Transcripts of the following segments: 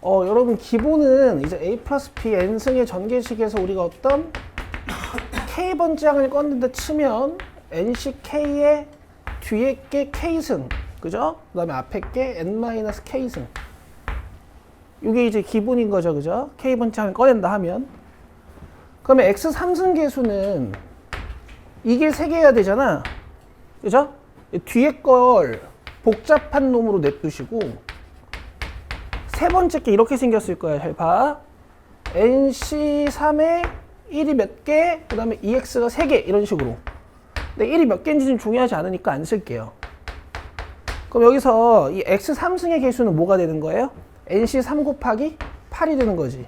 여러분 기본은 이제 a 플러스 b n승의 전개식에서 우리가 어떤 k번째 항을 껐는데 치면 nck의 뒤에 게 k승, 그죠? 그 다음에 앞에 게 n-k승. 이게 이제 기본인 거죠, 그죠? k번째 항을 꺼낸다 하면. 그러면 x 3승 계수는 이게 3개여야 되잖아, 그죠? 뒤에 걸 복잡한 놈으로 냅두시고 세 번째 게 이렇게 생겼을 거야. 잘 봐. NC3에 1이 몇 개, 그 다음에 EX가 3개 이런 식으로. 근데 1이 몇 개인지 좀 중요하지 않으니까 안 쓸게요. 그럼 여기서 이 X3승의 개수는 뭐가 되는 거예요? NC3 곱하기 8이 되는 거지.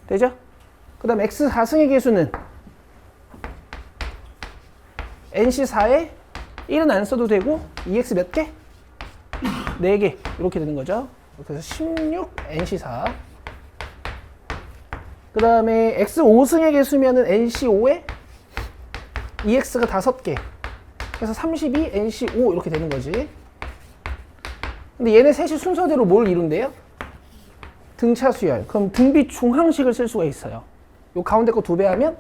되죠? 그 다음 X4승의 개수는 NC4에 1은 안 써도 되고 EX 몇 개? 4개 이렇게 되는 거죠. 그래서 16 NC4. 그 다음에 X5승의 개수면은 NC5에 EX가 5개. 그래서 32 NC5 이렇게 되는 거지. 근데 얘네 셋이 순서대로 뭘 이룬대요? 등차 수열. 그럼 등비 중항식을 쓸 수가 있어요. 요 가운데 거 2배 하면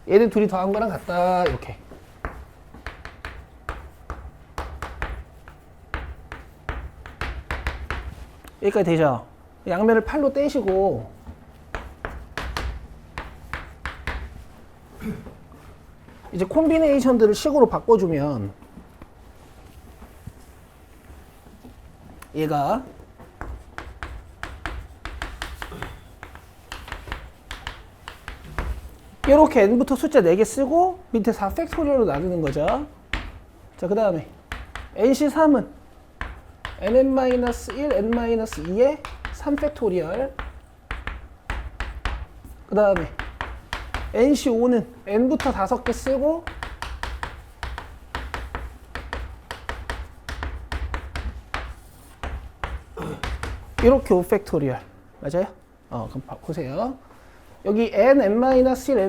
얘네 둘이 더한 거랑 같다. 이렇게. 여기까지 되죠? 양면을 8로 떼시고 이제 콤비네이션들을 식으로 바꿔주면 얘가 이렇게 n부터 숫자 4개 쓰고 밑에 4팩토리얼로 나누는 거죠. 자, 그 다음에 nc3은 nn-1, n-2의 3팩토리얼. 그 다음에 nc5는 n부터 5개 쓰고 이렇게 5팩토리얼. 맞아요? 그럼 보세요. 여기 n, n-1, n-2,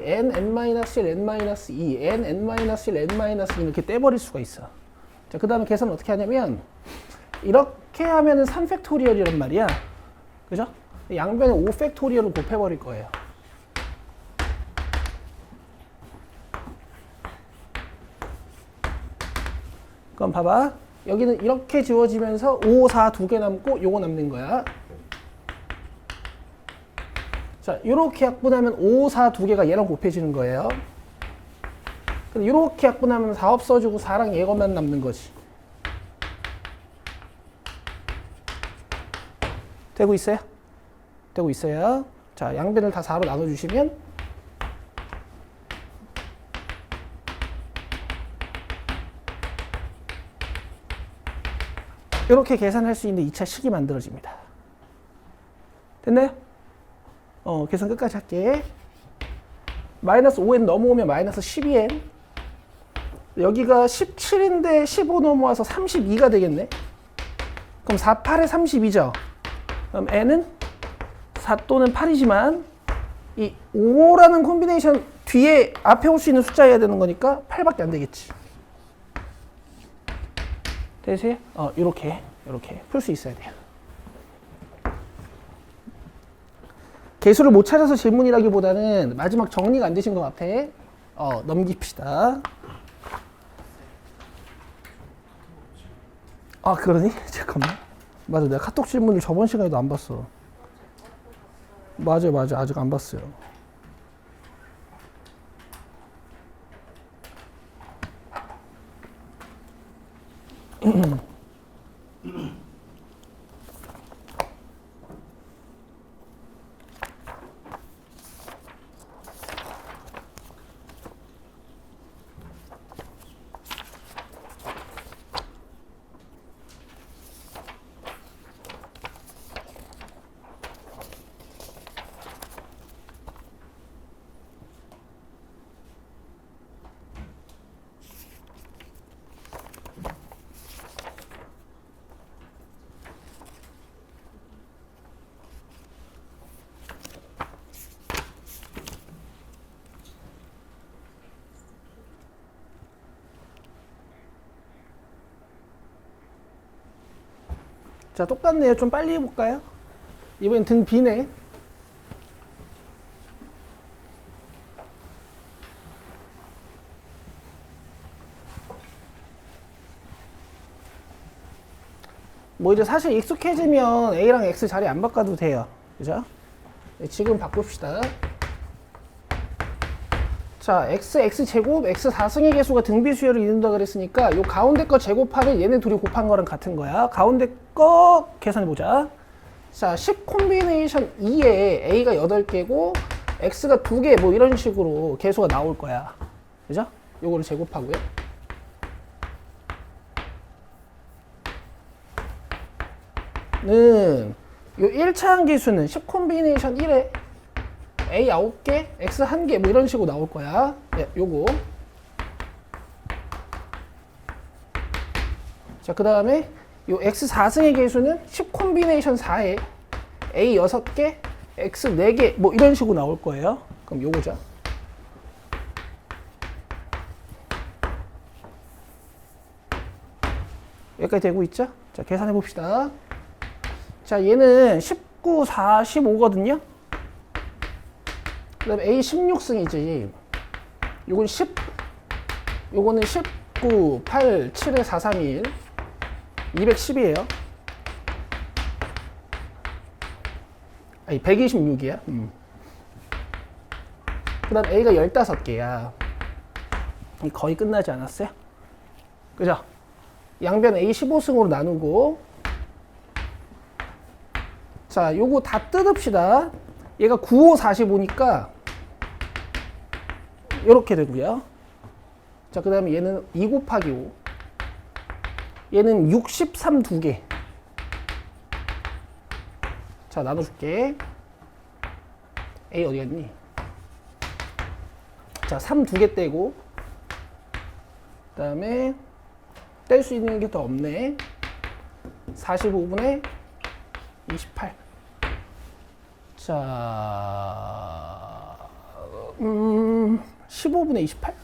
n, n-1, n-2, n, n-1, n-2 이렇게 떼버릴 수가 있어. 자, 그 다음에 계산 어떻게 하냐면 이렇게 하면은 3팩토리얼이란 말이야. 그죠? 양변에 5팩토리얼을 곱해버릴 거예요. 그럼 봐봐. 여기는 이렇게 지워지면서 5, 4 2개 남고 요거 남는 거야. 자, 요렇게 약분하면 5, 4 2개가 얘랑 곱해지는 거예요. 근데 요렇게 약분하면 4 없어지고 4랑 얘것만 남는 거지. 되고 있어요? 되고 있어요. 자, 양변을 다 4로 나눠주시면 이렇게 계산할 수 있는 2차 식이 만들어집니다. 됐나요? 계산 끝까지 할게. 마이너스 5n 넘어오면 마이너스 12n. 여기가 17인데 15 넘어와서 32가 되겠네. 그럼 4, 8에 32죠. 그럼 n은 4 또는 8이지만 이 5라는 콤비네이션 뒤에 앞에 올 수 있는 숫자여야 되는 거니까 8밖에 안 되겠지. 되세요? 이렇게 풀 수 있어야 돼요. 개수를 못 찾아서 질문이라기보다는 마지막 정리가 안 되신 것 같아. 넘깁시다. 그러니? 잠깐만. 맞아, 내가 카톡 질문을 저번 시간에도 안 봤어. 맞아, 아직 안 봤어요. 자, 똑같네요. 좀 빨리 해볼까요? 이번엔 등 B네. 뭐 이제 사실 익숙해지면 A랑 X 자리 안 바꿔도 돼요. 그죠? 네, 지금 바꿉시다. 자, x 제곱, x 4승의 개수가 등비수열을 이룬다 그랬으니까 요 가운데 거 제곱하면 얘네 둘이 곱한 거랑 같은 거야. 가운데 거 계산해보자. 자, 10 콤비네이션 2에 a가 8개고 x가 2개 뭐 이런 식으로 개수가 나올 거야. 그죠? 요거를 제곱하고요. 요 1차 항계수는 10 콤비네이션 1에 A 9개, X 1개 뭐 이런 식으로 나올 거야. 네, 요거. 자, 그 다음에 요 X 4승의 개수는 10 콤비네이션 4에 A 6개, X 4개 뭐 이런 식으로 나올 거예요. 그럼 요거죠. 여기까지 되고 있죠? 자, 계산해 봅시다. 자, 얘는 19, 45거든요. 그 다음에 A 16승이지. 요건 10, 요거는 19, 8, 7에 4, 3, 1. 210이에요. 아니, 126이야. 그 다음 A가 15개야. 거의 끝나지 않았어요? 그죠? 양변 A 15승으로 나누고. 자, 요거 다 뜯읍시다. 얘가 9, 5, 45니까 요렇게 되고요. 자, 그 다음에 얘는 2 곱하기 5. 얘는 63 2개. 자, 나눠줄게. A 어디 갔니? 자, 3 2개 떼고 그 다음에 뗄 수 있는 게 더 없네. 45분의 28. 자, 15분의 28?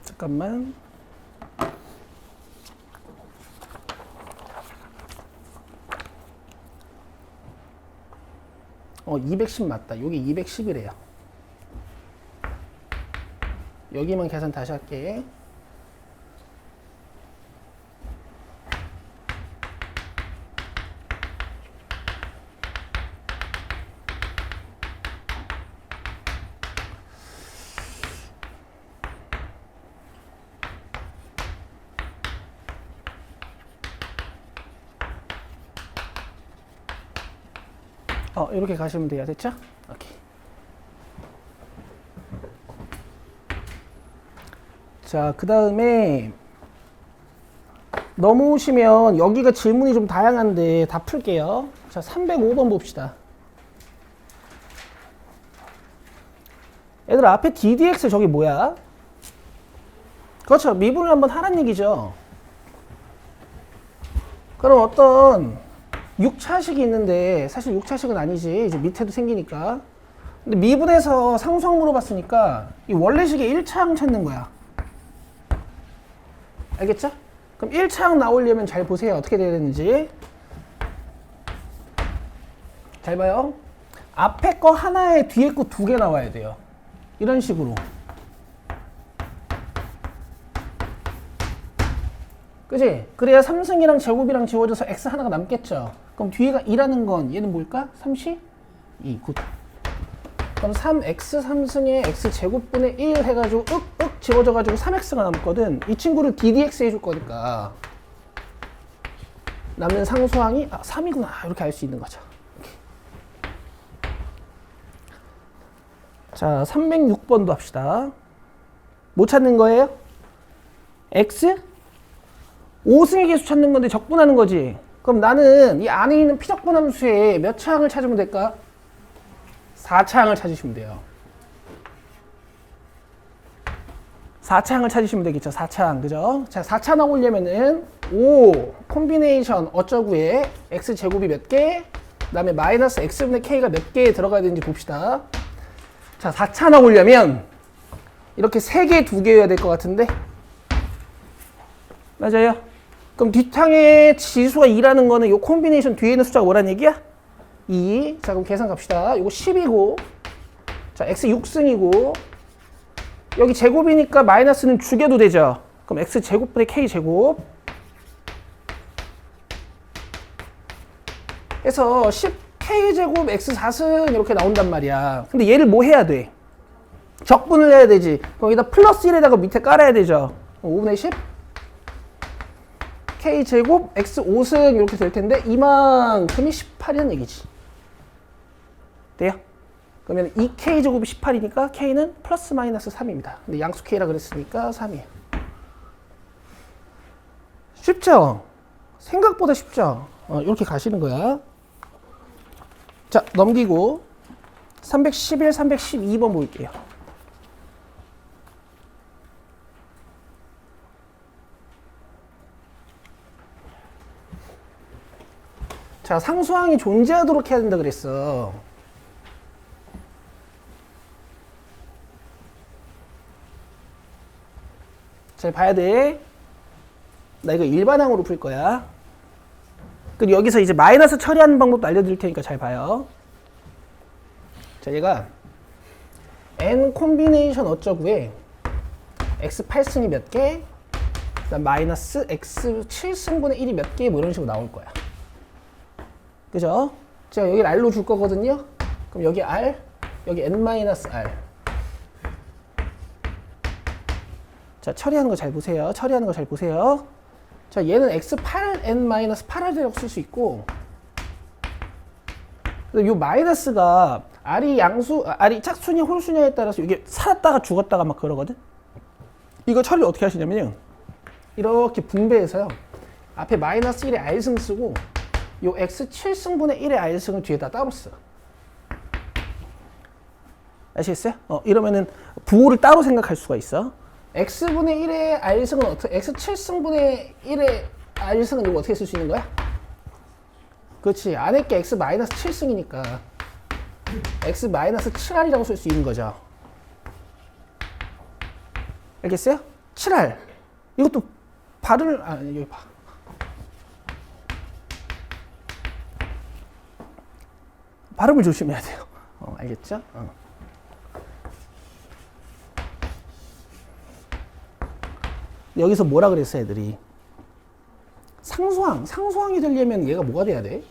잠깐만. 210 맞다. 여기 210이래요. 여기만 계산 다시 할게. 이렇게 가시면 돼요. 됐죠? 오케이. 자, 그 다음에 넘어오시면 여기가 질문이 좀 다양한데 다 풀게요. 자, 305번 봅시다. 얘들아, 앞에 DDX 저기 뭐야? 그렇죠. 미분을 한번 하란 얘기죠. 그럼 어떤 6차식이 있는데 사실 6차식은 아니지. 이제 밑에도 생기니까. 근데 미분에서 상수항 물어봤으니까 이 원래식의 1차항 찾는 거야. 알겠죠? 그럼 1차항 나오려면 잘 보세요. 어떻게 돼야 되는지. 잘 봐요. 앞에 거 하나에 뒤에 거 2개 나와야 돼요. 이런 식으로. 그지? 그래야 3승이랑 제곱이랑 지워져서 x 하나가 남겠죠. 그럼 뒤에가 2라는 건 얘는 뭘까? 3시? 2. 굿. 그럼 3x 3승에 x 제곱분의 1 해가지고 윽 지워져가지고 3x가 남거든. 이 친구를 ddx 해줄 거니까 남는 상수항이 3이구나 이렇게 알 수 있는 거죠. 자, 306번도 합시다. 뭐 찾는 거예요? x 5승의 개수 찾는 건데 적분하는 거지. 그럼 나는 이 안에 있는 피적분함수의 몇 차항을 찾으면 될까? 4차항을 찾으시면 돼요. 4차항을 찾으시면 되겠죠. 4차항. 그죠? 자, 4차 나오려면은 5 콤비네이션 어쩌구에 x제곱이 몇 개? 그 다음에 마이너스 x분의 k가 몇 개 들어가야 되는지 봅시다. 자, 4차 나오려면 이렇게 3개, 2개여야 될 것 같은데. 맞아요? 그럼 뒷항의 지수가 2라는 거는 이 콤비네이션 뒤에 있는 숫자가 뭐란 얘기야? 2. 자, 그럼 계산 갑시다. 이거 10이고, 자, x 6승이고, 여기 제곱이니까 마이너스는 죽여도 되죠. 그럼 x 제곱분의 k 제곱. 해서 10k 제곱 x 4승 이렇게 나온단 말이야. 근데 얘를 뭐 해야 돼? 적분을 해야 되지. 거기다 플러스 1에다가 밑에 깔아야 되죠. 5분의 10 k 제곱 x 5승 이렇게 될 텐데 이만큼이 18이라는 얘기지. 돼요? 그러면 2k 제곱이 18이니까 k는 플러스 마이너스 3입니다. 근데 양수 k라 그랬으니까 3이에요. 쉽죠? 생각보다 쉽죠? 이렇게 가시는 거야. 자, 넘기고 311, 312번 볼게요. 자, 상수항이 존재하도록 해야 된다 그랬어. 잘 봐야 돼. 나 이거 일반항으로 풀 거야. 그리고 여기서 이제 마이너스 처리하는 방법도 알려드릴 테니까 잘 봐요. 자, 얘가 n 콤비네이션 어쩌구에 x 8승이 몇 개, 그다음 마이너스 x 7승분의 1이 몇 개, 뭐 이런 식으로 나올 거야. 그죠? 제가 여기 r로 줄 거거든요. 그럼 여기 r, 여기 n-r. 자, 처리하는 거 잘 보세요. 처리하는 거 잘 보세요. 자, 얘는 x8n-8r이라고 쓸 수 있고, 이 마이너스가 r이 r이 짝수냐 홀수냐에 따라서 이게 살았다가 죽었다가 막 그러거든. 이거 처리를 어떻게 하시냐면요, 이렇게 분배해서요, 앞에 마이너스 1의 r승 쓰고 요 x 7승분의 1의 r승을 뒤에다 따로 써. 아시겠어요? 이러면은 부호를 따로 생각할 수가 있어. x분의 1의 r승은 어떻게, x 7승분의 1의 r승은 이거 어떻게 쓸 수 있는 거야? 그렇지, 안에 게 x 마이너스 7승이니까 x 마이너스 7r이라고 쓸 수 있는 거죠. 알겠어요? 7r. 이것도 발음을, 여기 봐. 발음을 조심해야 돼요. 알겠죠? 여기서 뭐라 그랬어, 애들이? 상수항이 되려면 얘가 뭐가 돼야 돼?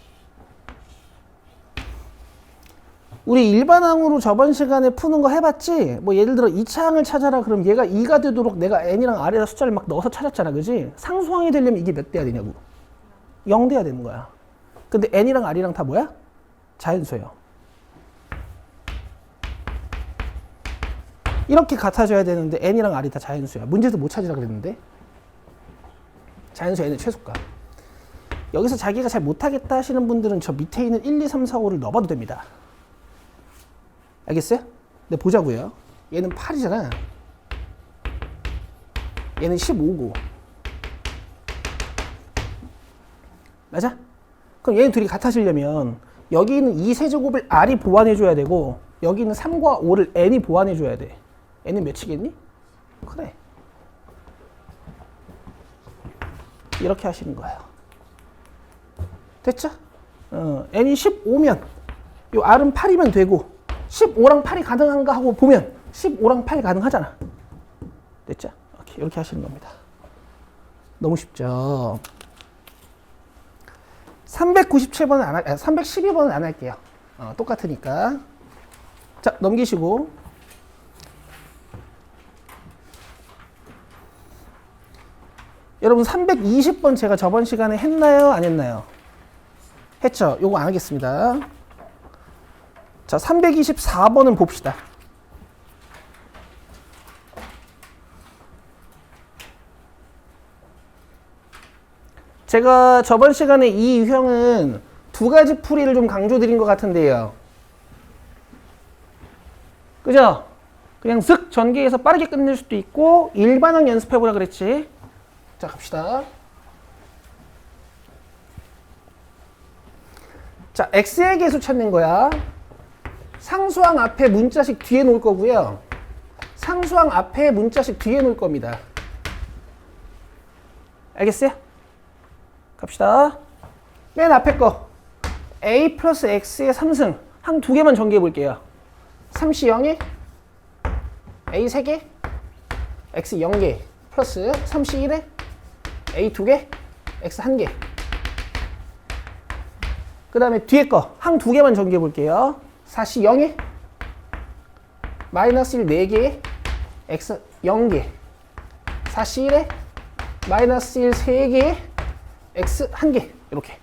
우리 일반항으로 저번 시간에 푸는 거 해봤지? 뭐 예를 들어 2차항을 찾아라 그럼 얘가 2가 되도록 내가 n이랑 r에다 숫자를 막 넣어서 찾았잖아, 그지? 상수항이 되려면 이게 몇 돼야 되냐고. 0 돼야 되는 거야. 근데 n이랑 r이랑 다 뭐야? 자연수예요. 이렇게 같아져야 되는데 n이랑 r이 다 자연수야. 문제도 못 찾으라 그랬는데. 자연수 n의 최소가. 여기서 자기가 잘 못하겠다 하시는 분들은 저 밑에 있는 1, 2, 3, 4, 5를 넣어봐도 됩니다. 알겠어요? 근데 보자고요. 얘는 8이잖아. 얘는 15고. 맞아? 그럼 얘는 둘이 같아지려면 여기 있는 2세제곱을 r이 보완해줘야 되고 여기 있는 3과 5를 n이 보완해줘야 돼. n은 몇이겠니? 그래. 이렇게 하시는 거예요. 됐죠? n이 15면 요 r은 8이면 되고 15랑 8이 가능한가 하고 보면 15랑 8이 가능하잖아. 됐죠? 이렇게 하시는 겁니다. 너무 쉽죠? 397번은 안 할, 312번은 안 할게요. 똑같으니까. 자, 넘기시고. 여러분 320번 제가 저번 시간에 했나요? 안 했나요? 했죠? 요거 안 하겠습니다. 자, 324번은 봅시다. 제가 저번 시간에 이 유형은 두 가지 풀이를 좀 강조드린 것 같은데요. 그죠? 그냥 슥 전개해서 빠르게 끝낼 수도 있고 일반항 연습해보라 그랬지. 자, 갑시다. 자, x의 개수 찾는 거야. 상수항 앞에 문자식 뒤에 놓을 거고요. 상수항 앞에 문자식 뒤에 놓을 겁니다. 알겠어요? 갑시다. 맨 앞에 거 a 플러스 x의 3승 항 2개만 전개해 볼게요. 3c 0에 a 3개 x 0개 플러스 3c 1에 a 2개 x 1개. 그 다음에 뒤에 거 항 2개만 전개해 볼게요. 4c 0에 마이너스 1 4개 x 0개 4c 1에 마이너스 1 3개 x 1개. 이렇게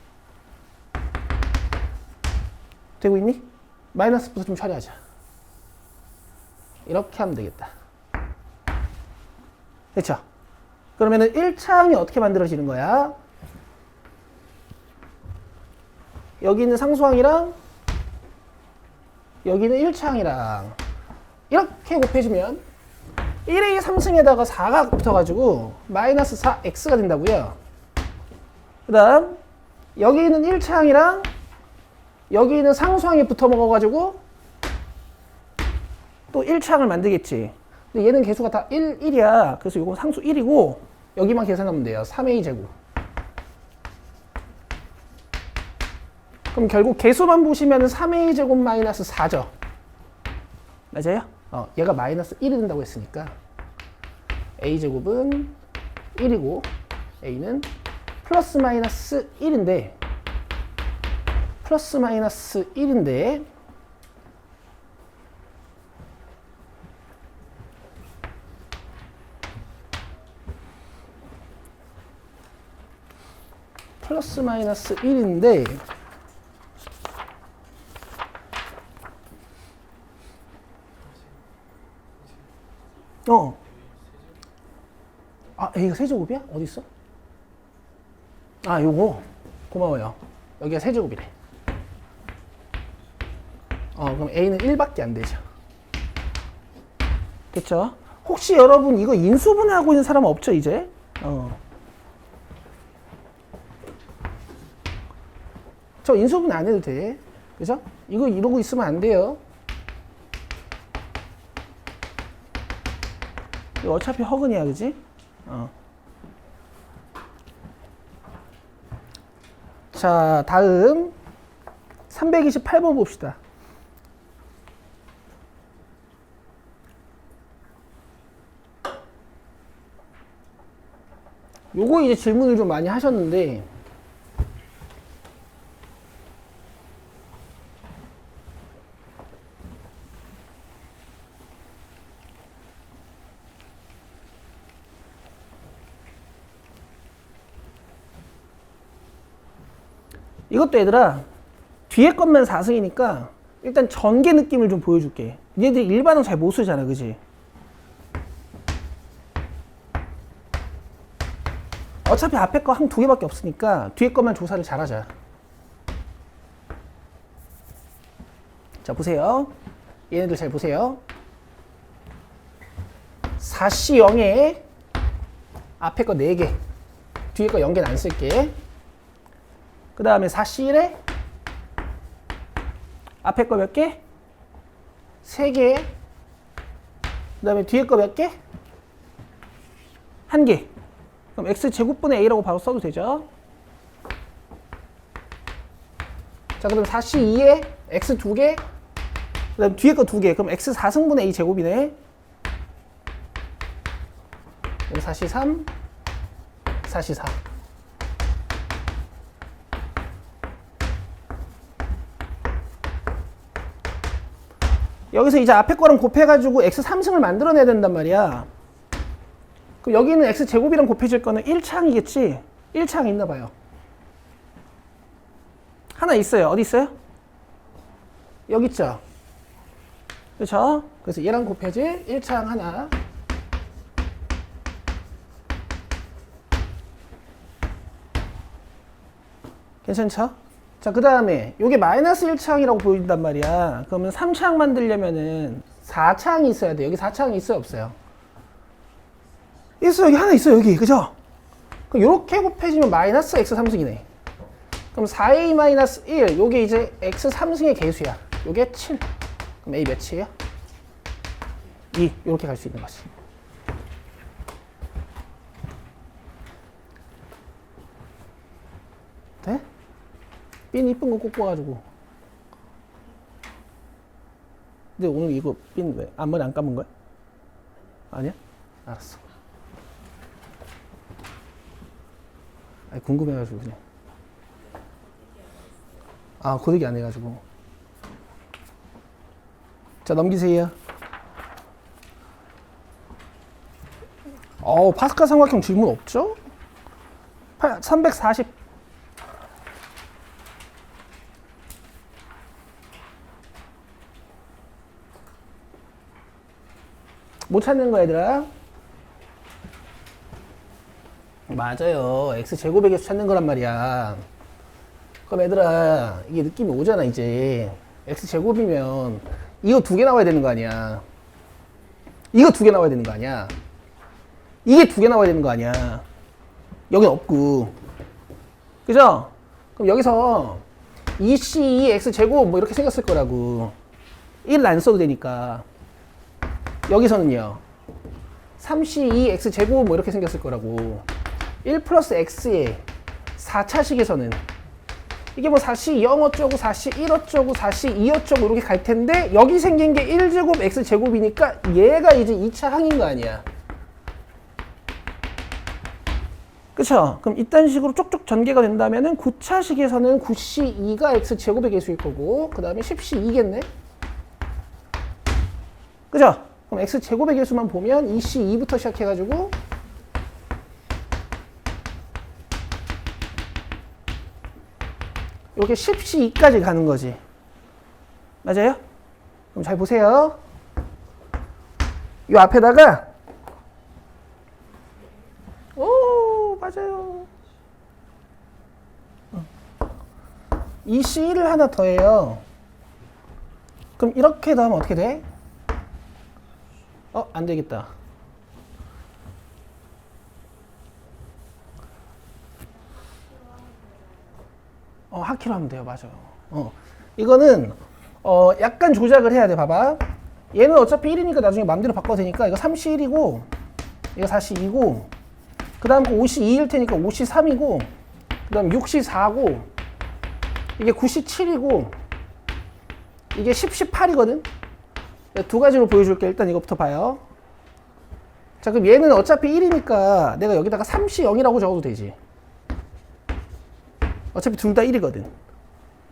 되고 있니? 마이너스부터 좀 처리하자. 이렇게 하면 되겠다. 됐죠? 그러면은 1차항이 어떻게 만들어지는 거야? 여기 있는 상수항이랑 여기는 1차항이랑 이렇게 곱해주면 1의 3승에다가 4가 붙어가지고 마이너스 4x가 된다고요. 그 다음 여기 있는 1차항이랑 여기 있는 상수항이 붙어 먹어가지고 또 1차항을 만들겠지. 근데 얘는 개수가 다 1이야. 그래서 이건 상수 1이고 여기만 계산하면 돼요. 3a 제곱. 그럼 결국 개수만 보시면 3a 제곱 마이너스 4죠. 맞아요? 얘가 마이너스 1이 된다고 했으니까 a 제곱은 1이고 a는 플러스 마이너스 1인데 플러스 마이너스 1인데 플러스 마이너스 1인데 A가 세제곱이야? 어디 있어? 요거 고마워요. 여기가 세제곱이래. 그럼 A는 1밖에 안 되죠. 됐죠? 혹시 여러분 이거 인수분해하고 있는 사람 없죠, 이제? 저 인수분해 안 해도 돼. 그죠? 이거 이러고 있으면 안 돼요. 이거 어차피 허근이야, 그지? 자, 다음 328번 봅시다. 요거 이제 질문을 좀 많이 하셨는데 이것도 얘들아 뒤에 것만 4승이니까 일단 전개 느낌을 좀 보여줄게. 얘들이 일반은 잘 못 쓰잖아, 그지? 어차피 앞에 거 한 2개밖에 없으니까 뒤에 것만 조사를 잘하자. 자, 보세요. 얘네들 잘 보세요. 4C 0에 앞에 거 4개, 뒤에 거 0개는 안 쓸게. 그 다음에 4C 1에 앞에 거 몇 개? 3개. 그 다음에 뒤에 거 몇 개? 1개. 그럼 x제곱분의 a라고 바로 써도 되죠. 자, 그럼 4c 2에 x 2개, 그 다음 뒤에 거 2개. 그럼 x 4승분의 a 제곱이네. 4c 3, 4c 4. 여기서 이제 앞에 거랑 곱해가지고 x 3승을 만들어내야 된단 말이야. 그럼 여기는 x제곱이랑 곱해질 거는 1차항이겠지? 1차항 있나 봐요. 하나 있어요. 어디 있어요? 여기 있죠? 그렇죠? 그래서 얘랑 곱해질 1차항 하나. 괜찮죠? 자, 그 다음에 이게 마이너스 1차항이라고 보인단 말이야. 그러면 3차항 만들려면은 4차항이 있어야 돼. 여기 4차항이 있어요, 없어요? 있어, 여기 하나 있어, 여기. 그죠? 그럼 이렇게 곱해지면 마이너스 x 3승이네. 그럼 4a 마이너스 1, 요게 이제 x 3승의 개수야. 요게 7. 그럼 a 몇이에요? 2. 이렇게 갈 수 있는 거지. 돼? 핀 이쁜 거 꽂고 가지고. 근데 오늘 이거 핀 왜 앞머리 안 감은 거야? 아니야? 알았어. 아니, 궁금해가지고 그냥. 아, 고데기 안 해가지고. 자, 넘기세요. 파스칼 삼각형 질문 없죠? 340. 못 찾는 거 얘들아? 맞아요. x제곱의 개수 찾는 거란 말이야. 그럼 얘들아, 이게 느낌이 오잖아 이제. x제곱이면 이거 2개 나와야 되는 거 아니야. 이거 2개 나와야 되는 거 아니야. 이게 2개 나와야 되는 거 아니야. 여긴 없고. 그죠? 그럼 여기서 2c, x제곱 뭐 이렇게 생겼을 거라고. 1을 안 써도 되니까. 여기서는요. 3c, x제곱 뭐 이렇게 생겼을 거라고. 1 플러스 x의 4차식에서는 이게 뭐 4c 0 어쩌고 4c 1 어쩌고 4c 2 어쩌고 이렇게 갈 텐데 여기 생긴 게 1제곱 x제곱이니까 얘가 이제 2차 항인 거 아니야. 그쵸? 그럼 이딴 식으로 쪽쪽 전개가 된다면은 9차식에서는 9c2가 x제곱의 개수일 거고 그 다음에 10c2겠네? 그죠? 그럼 x제곱의 개수만 보면 2c2부터 시작해가지고 이렇게 10c2까지 가는 거지. 맞아요? 그럼 잘 보세요. 이 앞에다가 오, 맞아요. 2c1을 하나 더해요. 그럼 이렇게 더하면 어떻게 돼? 안 되겠다. 하키로 하면 돼요. 맞아요. 이거는 약간 조작을 해야 돼. 봐봐. 얘는 어차피 1이니까 나중에 마음대로 바꿔도 되니까 이거 3c1이고 이거 4c2고 그 다음 거 5c2일 테니까 5c3이고 그 다음 6c4고 이게 9c7이고 이게 10c8이거든. 두 가지로 보여줄게. 일단 이것부터 봐요. 자, 그럼 얘는 어차피 1이니까 내가 여기다가 3c0이라고 적어도 되지. 어차피 둘 다 1이거든.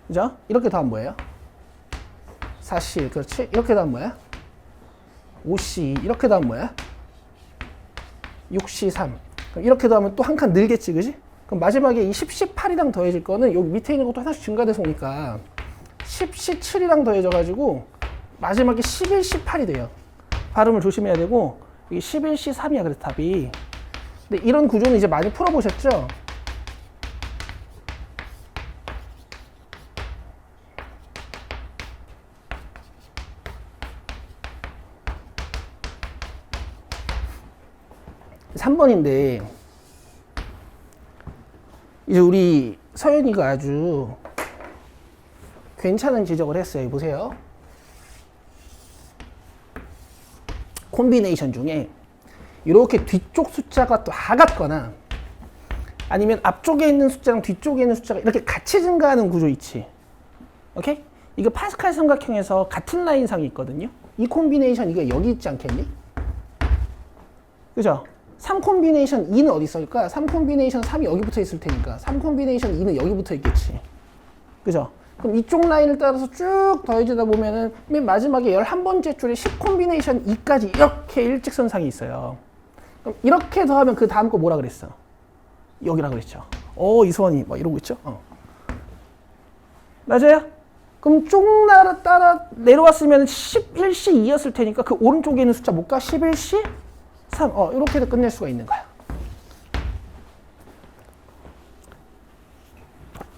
그죠? 이렇게 더하면 뭐예요? 4c, 그렇지? 이렇게 더하면 뭐야? 5c, 이렇게 더하면 뭐야? 6c3. 그럼 이렇게 더하면 또 한 칸 늘겠지, 그지? 그럼 마지막에 이 10c8이랑 더해질 거는 여기 밑에 있는 것도 하나씩 증가돼서 오니까 10c7이랑 더해져가지고 마지막에 11c8이 돼요. 발음을 조심해야 되고 이게 11c3이야, 그래서 답이. 근데 이런 구조는 이제 많이 풀어보셨죠? 3번인데 이제 우리 서연이가 아주 괜찮은 지적을 했어요. 보세요. 콤비네이션 중에 이렇게 뒤쪽 숫자가 또 같거나 아니면 앞쪽에 있는 숫자랑 뒤쪽에 있는 숫자가 이렇게 같이 증가하는 구조 있지. 오케이? 이거 파스칼 삼각형에서 같은 라인상이 있거든요. 이 콤비네이션 이거 여기 있지 않겠니? 그죠? 3 콤비네이션 2는 어디 있을까? 3 콤비네이션 3이 여기 붙어 있을 테니까 3 콤비네이션 2는 여기 붙어 있겠지. 그죠? 그럼 이쪽 라인을 따라서 쭉 더해지다 보면은 맨 마지막에 11번째 줄에 10 콤비네이션 2까지 이렇게 일직선상이 있어요. 그럼 이렇게 더하면 그 다음 거 뭐라 그랬어? 여기라 그랬죠. 이소원이 막 이러고 있죠? 맞아요? 그럼 쭉 따라 내려왔으면 11C 2였을 테니까 그 오른쪽에 있는 숫자 못 가? 11C 3. 이렇게 해서 끝낼 수가 있는 거야.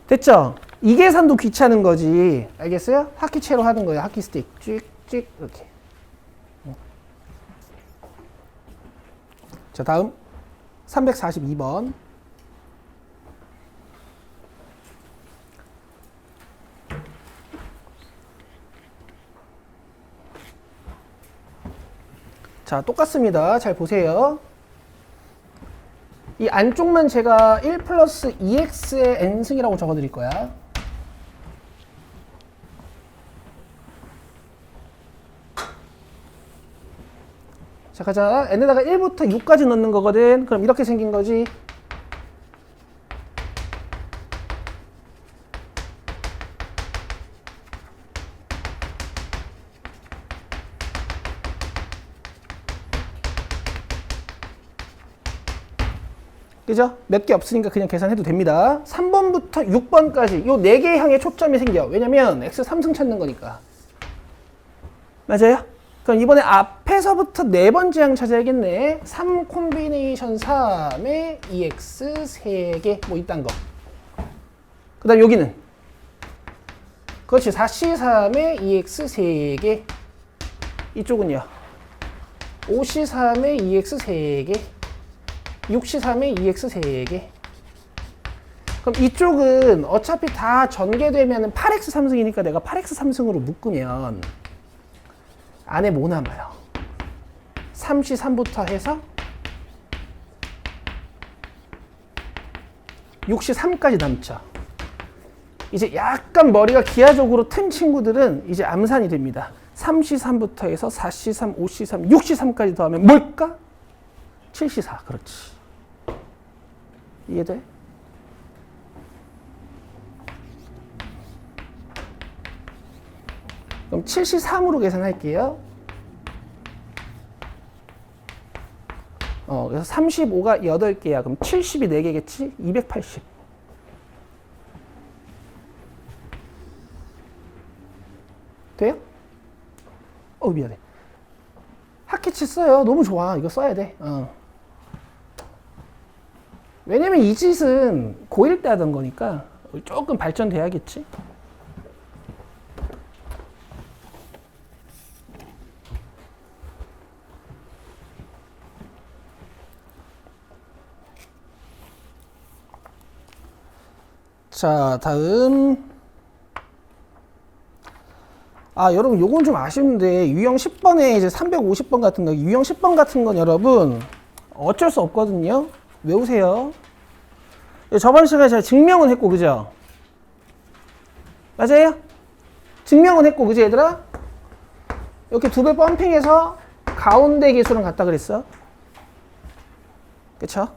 됐죠? 이 계산도 귀찮은 거지. 알겠어요? 하키채로 하는 거예요. 하키 스틱. 찍찍 이렇게. 자, 다음 342번. 자, 똑같습니다. 잘 보세요. 이 안쪽만 제가 1 플러스 2x의 n승이라고 적어드릴 거야. 자, 가자. n에다가 1부터 6까지 넣는 거거든. 그럼 이렇게 생긴 거지. 그죠? 몇 개 없으니까 그냥 계산해도 됩니다. 3번부터 6번까지 요 4개 향해 초점이 생겨. 왜냐면 x 3승 찾는 거니까. 맞아요? 그럼 이번에 앞에서부터 4번째 항 찾아야겠네. 3 콤비네이션 3에 2x 3개 뭐 이딴 거. 그 다음 여기는 그렇지. 4c3에 2x 3개. 이쪽은요. 5c3에 2x 3개. 6c3에 2x 3개. 그럼 이쪽은 어차피 다 전개되면 8x 3승이니까 내가 8x 3승으로 묶으면 안에 뭐 남아요? 3c3부터 해서 6c3까지 남죠. 이제 약간 머리가 기하적으로 튼 친구들은 이제 암산이 됩니다. 3c3부터 해서 4c3, 5c3, 6c3까지 더하면 뭘까? 7c4. 그렇지. 이해돼? 그럼 7c3으로 계산할게요. 그래서 35가 8개야. 그럼 70이 4개겠지? 280. 돼요? 미안해. 핫캐치 써요. 너무 좋아. 이거 써야 돼. 왜냐면 이 짓은 고1 때 하던 거니까 조금 발전돼야겠지. 자, 다음. 여러분, 요건 좀 아쉬운데, 유형 10번에 이제 350번 같은 거, 유형 10번 같은 건 여러분, 어쩔 수 없거든요. 외우세요. 저번 시간에 제가 증명은 했고, 그죠? 맞아요? 증명은 했고, 그지, 얘들아? 이렇게 2배 펌핑해서 가운데 계수랑 같다 그랬어. 그쵸?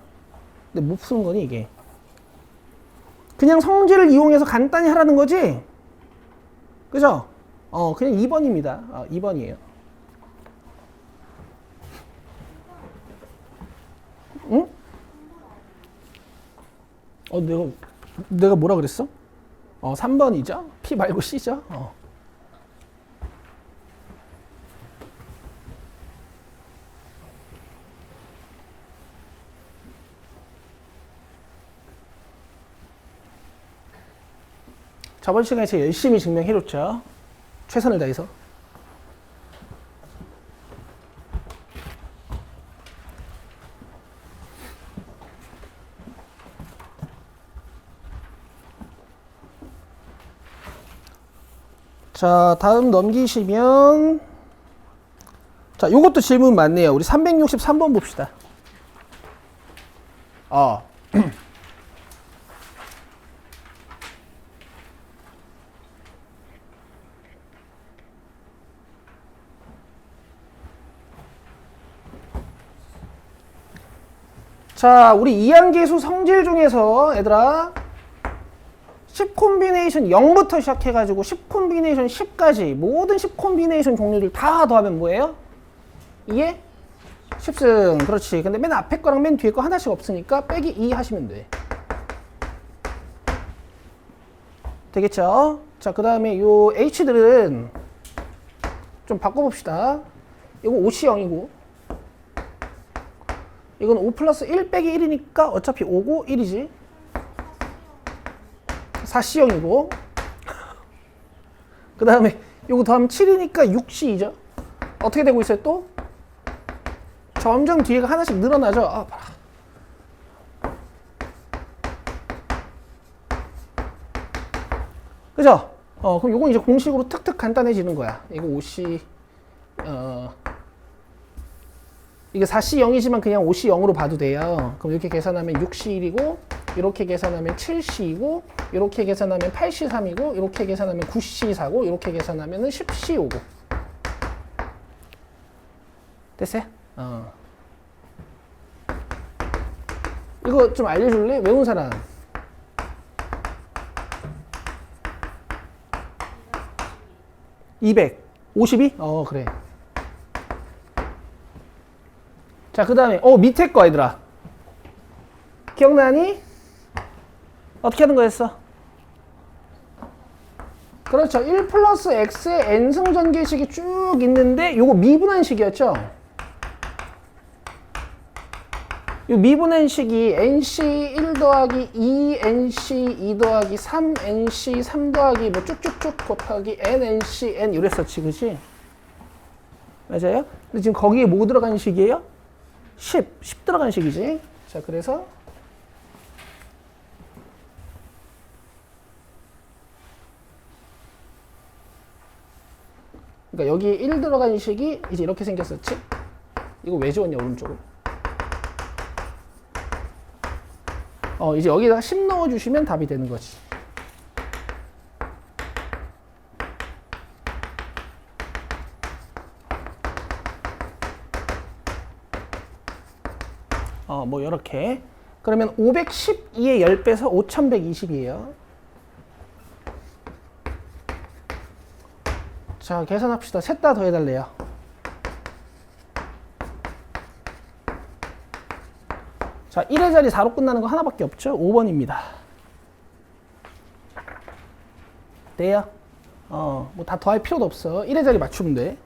근데 못 푸는 거니, 이게? 그냥 성질을 이용해서 간단히 하라는 거지? 그죠? 그냥 2번입니다. 2번이에요. 응? 내가 뭐라 그랬어? 3번이죠? P 말고 C죠? 저번 시간에 제가 열심히 증명해줬죠? 최선을 다해서. 자, 다음 넘기시면, 자, 요것도 질문 많네요. 우리 363번 봅시다. 자, 우리 이항계수 성질 중에서 얘들아 10 콤비네이션 0부터 시작해가지고 10 콤비네이션 10까지 모든 10 콤비네이션 종류를 다 더하면 뭐예요? 이게 10승. 그렇지. 근데 맨 앞에 거랑 맨 뒤에 거 하나씩 없으니까 빼기 2 하시면 돼. 되겠죠? 자, 그 다음에 요 H들은 좀 바꿔봅시다. 이거 5시 0이고 이건 5 플러스 1 빼기 1이니까 어차피 5고 1이지. 4C형이고 그 다음에 요거 더하면 7이니까 6C이죠. 어떻게 되고 있어요 또? 점점 뒤에가 하나씩 늘어나죠. 아, 봐라. 그죠? 그럼 요건 이제 공식으로 탁탁 간단해지는 거야. 이거 5C, 이게 4C 0이지만 그냥 5C 0으로 봐도 돼요. 그럼 이렇게 계산하면 6C 1이고, 이렇게 계산하면 7C이고, 이렇게 계산하면 8C 3이고, 이렇게 계산하면 9C 4고, 이렇게 계산하면 10C 5고. 됐어요? 이거 좀 알려줄래? 외운 사람. 200. 52? 그래. 자, 그 다음에, 밑에 거, 얘들아. 기억나니? 어떻게 하는 거였어? 그렇죠. 1 플러스 x의 n승 전개식이 쭉 있는데, 요거 미분한식이었죠? 요 미분한식이 nc 1 더하기 2nc 2 더하기 3nc 3 더하기 뭐 쭉쭉쭉 곱하기 nnc n 이랬었지, 그치? 맞아요? 근데 지금 거기에 뭐 들어간 식이에요? 10 들어간 식이지. 자, 그래서 그러니까 여기 1 들어간 식이 이제 이렇게 생겼었지? 이거 왜 지웠냐, 오른쪽으로? 이제 여기다가 10 넣어주시면 답이 되는 거지. 뭐, 요렇게. 그러면 512의 10배에서 5120이에요. 자, 계산합시다. 셋 다 더해달래요. 자, 1의 자리 4로 끝나는 거 하나밖에 없죠? 5번입니다. 돼요? 뭐 다 더할 필요도 없어. 1의 자리 맞추면 돼.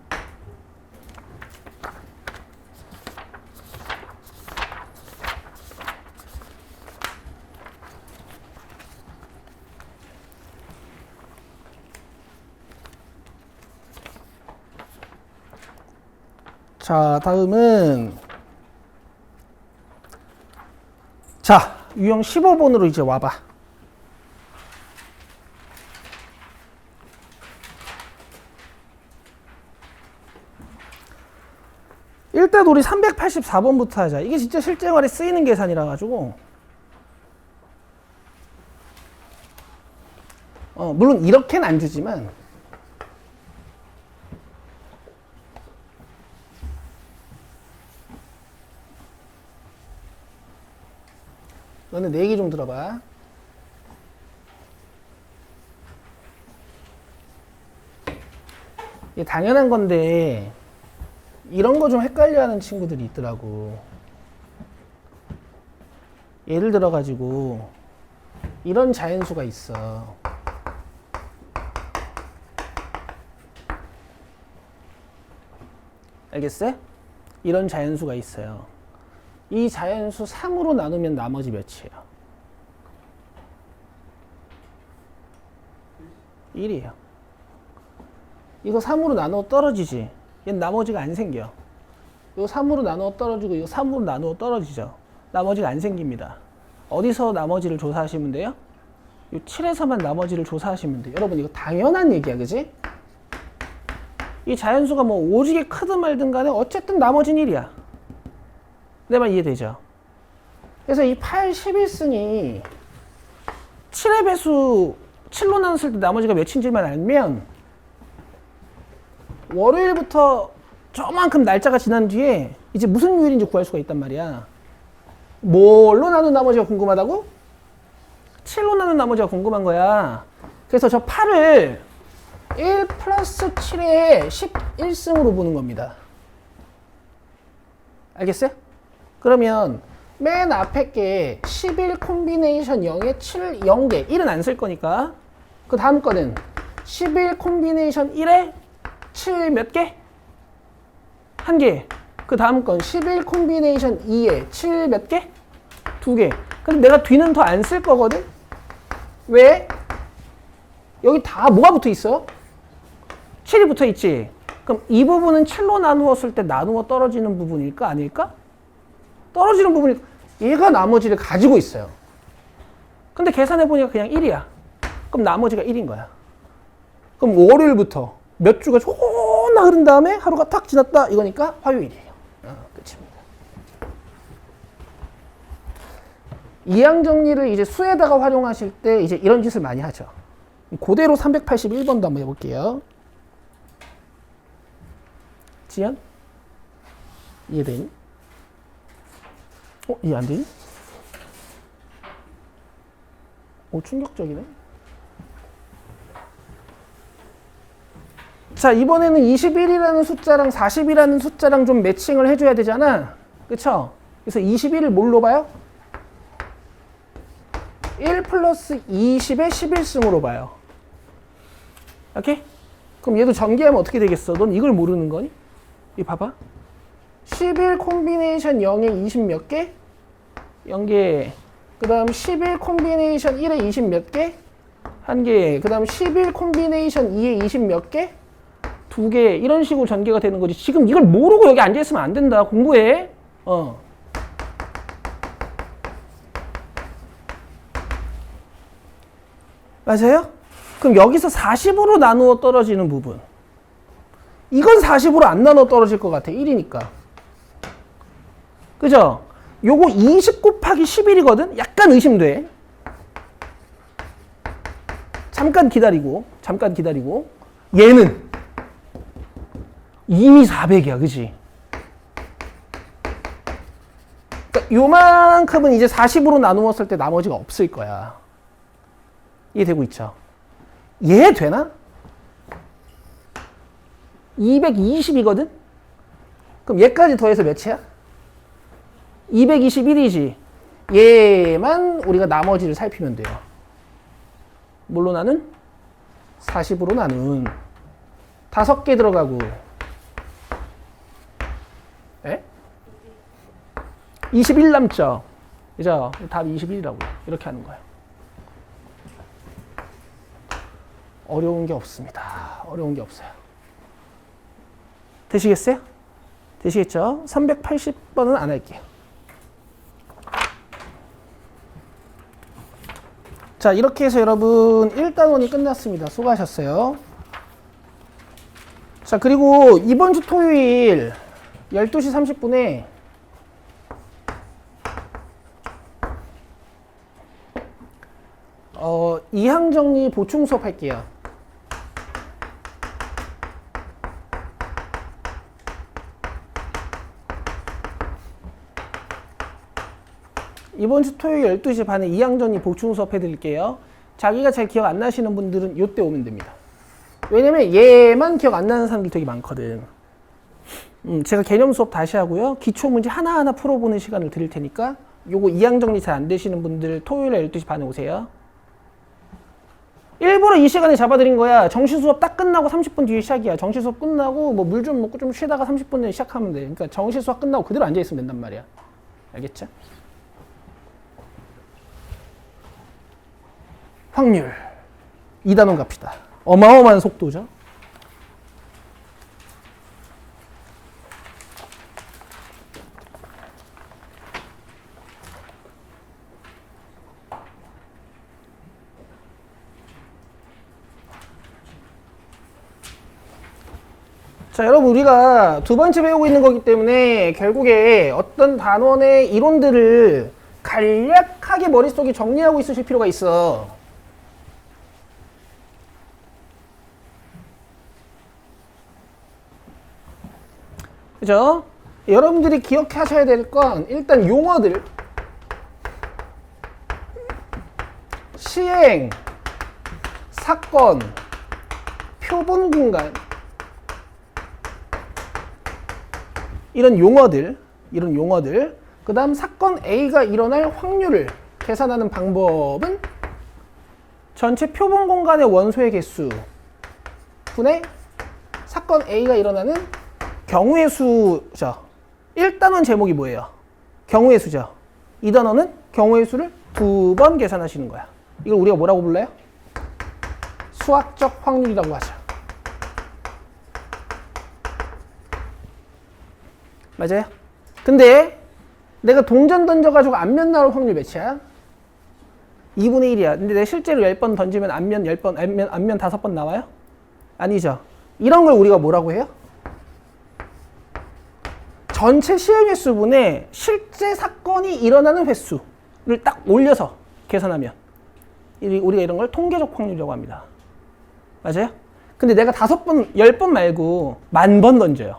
자, 다음은 자, 유형 15번으로 이제 와봐. 일단 우리 384번부터 하자. 이게 진짜 실생활에 쓰이는 계산이라 가지고 물론 이렇게는 안 주지만 너는 내 얘기 좀 들어봐. 이게 당연한 건데 이런 거 좀 헷갈려하는 친구들이 있더라고. 예를 들어 가지고 이런 자연수가 있어. 알겠어요? 이런 자연수가 있어요. 이 자연수 3으로 나누면 나머지 몇이에요? 1이에요. 이거 3으로 나누어 떨어지지? 얘는 나머지가 안 생겨. 이거 3으로 나누어 떨어지고 이거 3으로 나누어 떨어지죠? 나머지가 안 생깁니다. 어디서 나머지를 조사하시면 돼요? 이 7에서만 나머지를 조사하시면 돼요. 여러분 이거 당연한 얘기야, 그지? 이 자연수가 뭐 오지게 크든 말든 간에 어쨌든 나머지는 1이야. 내 말 이해되죠? 그래서 이 8, 11승이 7의 배수 7로 나눴을 때 나머지가 몇인지만 알면 월요일부터 저만큼 날짜가 지난 뒤에 이제 무슨 요일인지 구할 수가 있단 말이야. 뭘로 나눈 나머지가 궁금하다고? 7로 나눈 나머지가 궁금한 거야. 그래서 저 8을 1 플러스 7의 11승으로 보는 겁니다. 알겠어요? 그러면 맨 앞에 게 11 콤비네이션 0에 7, 0개. 1은 안 쓸 거니까. 그 다음 거는 11 콤비네이션 1에 7 몇 개? 1개. 그 다음 건 11 콤비네이션 2에 7 몇 개? 2개. 근데 내가 뒤는 더 안 쓸 거거든? 왜? 여기 다 뭐가 붙어 있어? 7이 붙어 있지? 그럼 이 부분은 7로 나누었을 때 나누어 떨어지는 부분일까? 아닐까? 떨어지는 부분이 얘가 나머지를 가지고 있어요. 근데 계산해보니까 그냥 1이야. 그럼 나머지가 1인 거야. 그럼 월요일부터 몇 주가 존나 흐른 다음에 하루가 탁 지났다 이거니까 화요일이에요. 끝입니다. 이항 정리를 이제 수에다가 활용하실 때 이제 이런 짓을 많이 하죠. 그대로 381번도 한번 해볼게요. 지연? 이해되니? 이해 안 되니? 충격적이네. 자, 이번에는 21이라는 숫자랑 40이라는 숫자랑 좀 매칭을 해줘야 되잖아. 그쵸? 그래서 21을 뭘로 봐요? 1 플러스 20의 11승으로 봐요. 오케이? 그럼 얘도 전개하면 어떻게 되겠어? 넌 이걸 모르는 거니? 이 봐봐. 11 콤비네이션 0에 20 몇 개? 0개. 그 다음 11 콤비네이션 1에 20 몇 개? 1개. 그 다음 11 콤비네이션 2에 20 몇 개? 2개. 이런 식으로 전개가 되는 거지. 지금 이걸 모르고 여기 앉아있으면 안 된다. 공부해. 맞아요? 그럼 여기서 40으로 나누어 떨어지는 부분. 이건 40으로 안 나눠 떨어질 것 같아. 1이니까. 그죠? 요거 20 곱하기 11이거든? 약간 의심돼. 잠깐 기다리고. 얘는 이미 400이야. 그지? 그러니까 요만큼은 이제 40으로 나누었을 때 나머지가 없을 거야. 이해되고 있죠? 얘 되나? 220이거든? 그럼 얘까지 더해서 몇이야? 221이지. 얘만 우리가 나머지를 살피면 돼요. 뭘로 나눈? 40으로 나눈. 5개 들어가고. 에? 21 남죠? 그죠? 답이 21이라고. 이렇게 하는 거예요. 어려운 게 없습니다. 어려운 게 없어요. 되시겠어요? 되시겠죠? 380번은 안 할게요. 자, 이렇게 해서 여러분 1단원이 끝났습니다. 수고하셨어요. 자, 그리고 이번 주 토요일 12시 30분에 이항 정리 보충 수업 할게요. 이번 주 토요일 12시 반에 이항 정리 보충 수업 해드릴게요. 자기가 잘 기억 안 나시는 분들은 이때 오면 됩니다. 왜냐면 얘만 기억 안 나는 사람들 되게 많거든. 제가 개념 수업 다시 하고요. 기초 문제 하나하나 풀어보는 시간을 드릴 테니까 요거 이항 정리 잘 안 되시는 분들 토요일에 12시 반에 오세요. 일부러 이 시간에 잡아드린 거야. 정시 수업 딱 끝나고 30분 뒤에 시작이야. 정시 수업 끝나고 뭐 물 좀 먹고 좀 쉬다가 30분 뒤에 시작하면 돼. 그러니까 정시 수업 끝나고 그대로 앉아있으면 된단 말이야. 알겠죠? 확률 2단원 갑시다. 어마어마한 속도죠. 자, 여러분 우리가 두 번째 배우고 있는 거기 때문에 결국에 어떤 단원의 이론들을 간략하게 머릿속에 정리하고 있으실 필요가 있어. 그죠? 여러분들이 기억하셔야 될 건 일단 용어들, 시행, 사건, 표본 공간, 이런 용어들, 그 다음 사건 A가 일어날 확률을 계산하는 방법은 전체 표본 공간의 원소의 개수 분의 사건 A가 일어나는 경우의 수죠. 1단원 제목이 뭐예요? 경우의 수죠. 2단원은 경우의 수를 2번 계산하시는 거야. 이걸 우리가 뭐라고 불러요? 수학적 확률이라고 하죠. 맞아요? 근데 내가 동전 던져가지고 앞면 나올 확률 몇이야? 2분의 1이야. 근데 내가 실제로 10번 던지면 앞면 10번, 앞면 5번 나와요? 아니죠. 이런 걸 우리가 뭐라고 해요? 전체 시행 횟수분의 실제 사건이 일어나는 횟수를 딱 올려서 계산하면 우리가 이런 걸 통계적 확률이라고 합니다. 맞아요? 근데 내가 5번, 10번 말고 10,000번 던져요.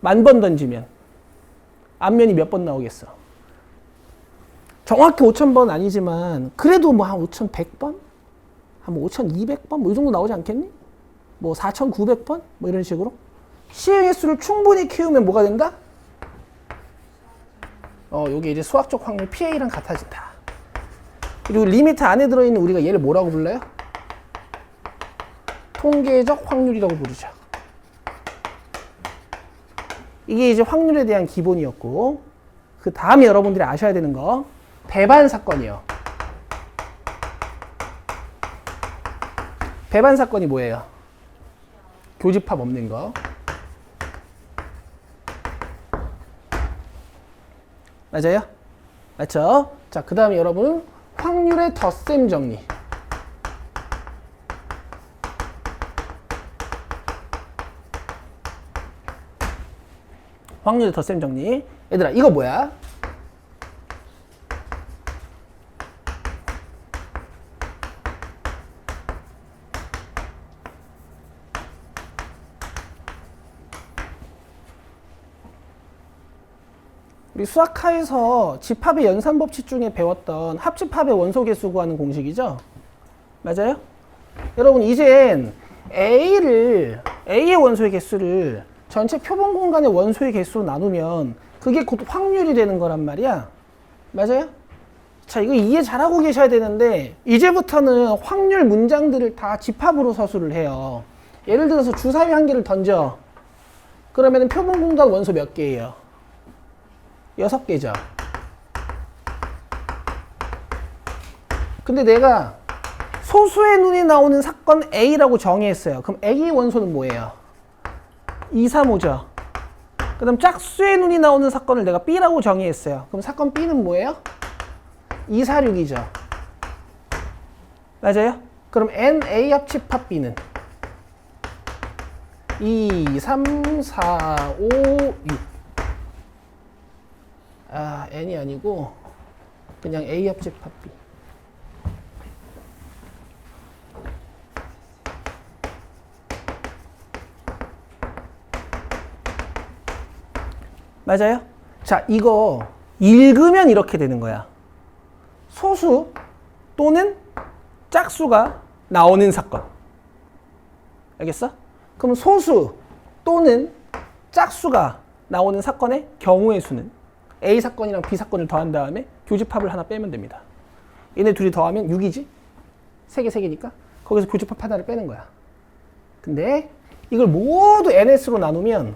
10,000번 던지면 앞면이 몇 번 나오겠어? 정확히 5,000번 아니지만 그래도 뭐 한 5,100번? 한 5,200번? 뭐 이 정도 나오지 않겠니? 뭐 4,900번? 뭐 이런 식으로 시행 횟수를 충분히 키우면 뭐가 된다? 요게 이제 수학적 확률 PA랑 같아진다. 그리고 리미트 안에 들어있는 우리가 얘를 뭐라고 불러요? 통계적 확률이라고 부르죠. 이게 이제 확률에 대한 기본이었고, 그 다음에 여러분들이 아셔야 되는 거 배반 사건이요. 배반 사건이 뭐예요? 교집합 없는 거. 맞아요? 맞죠? 자, 그 다음에 여러분 확률의 덧셈 정리. 확률의 덧셈 정리. 얘들아, 이거 뭐야? 우리 수학하에서 집합의 연산법칙 중에 배웠던 합집합의 원소계수 구하는 공식이죠? 맞아요? 여러분, 이젠 A의 원소의 개수를 전체 표본 공간의 원소의 개수로 나누면 그게 곧 확률이 되는 거란 말이야. 맞아요? 자, 이거 이해 잘하고 계셔야 되는데 이제부터는 확률 문장들을 다 집합으로 서술을 해요. 예를 들어서 주사위 한 개를 던져. 그러면 표본 공간 원소 몇 개예요? 6개죠. 근데 내가 소수의 눈이 나오는 사건 A라고 정의했어요. 그럼 A의 원소는 뭐예요? 2, 3, 5죠. 그 다음 짝수의 눈이 나오는 사건을 내가 B라고 정의했어요. 그럼 사건 B는 뭐예요? 2, 4, 6이죠. 맞아요? 그럼 NA 합집합 B는 2, 3, 4, 5, 6. N이 아니고 그냥 A 합집합 B. 맞아요? 자, 이거 읽으면 이렇게 되는 거야. 소수 또는 짝수가 나오는 사건. 알겠어? 그럼 소수 또는 짝수가 나오는 사건의 경우의 수는 A 사건이랑 B 사건을 더한 다음에 교집합을 하나 빼면 됩니다. 얘네 둘이 더하면 6이지? 3개, 3개니까 거기서 교집합 하나를 빼는 거야. 근데 이걸 모두 NS로 나누면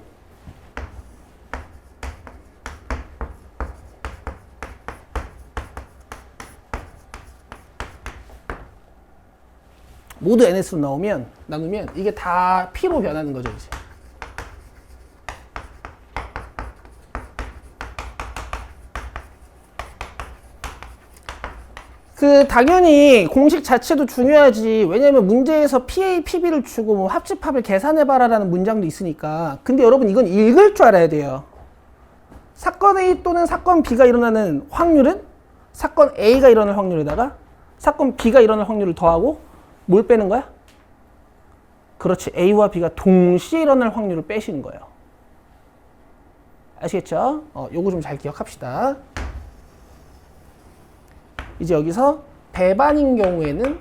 모두 NS로 나누면 이게 다 P로 변하는 거죠, 이제. 당연히 공식 자체도 중요하지. 왜냐면 문제에서 PA, PB를 주고 뭐 합집합을 계산해봐라라는 문장도 있으니까. 근데 여러분 이건 읽을 줄 알아야 돼요. 사건 A 또는 사건 B가 일어나는 확률은 사건 A가 일어날 확률에다가 사건 B가 일어날 확률을 더하고 뭘 빼는 거야? 그렇지. A와 B가 동시에 일어날 확률을 빼시는 거예요. 아시겠죠? 요거 좀 잘 기억합시다. 이제 여기서 배반인 경우에는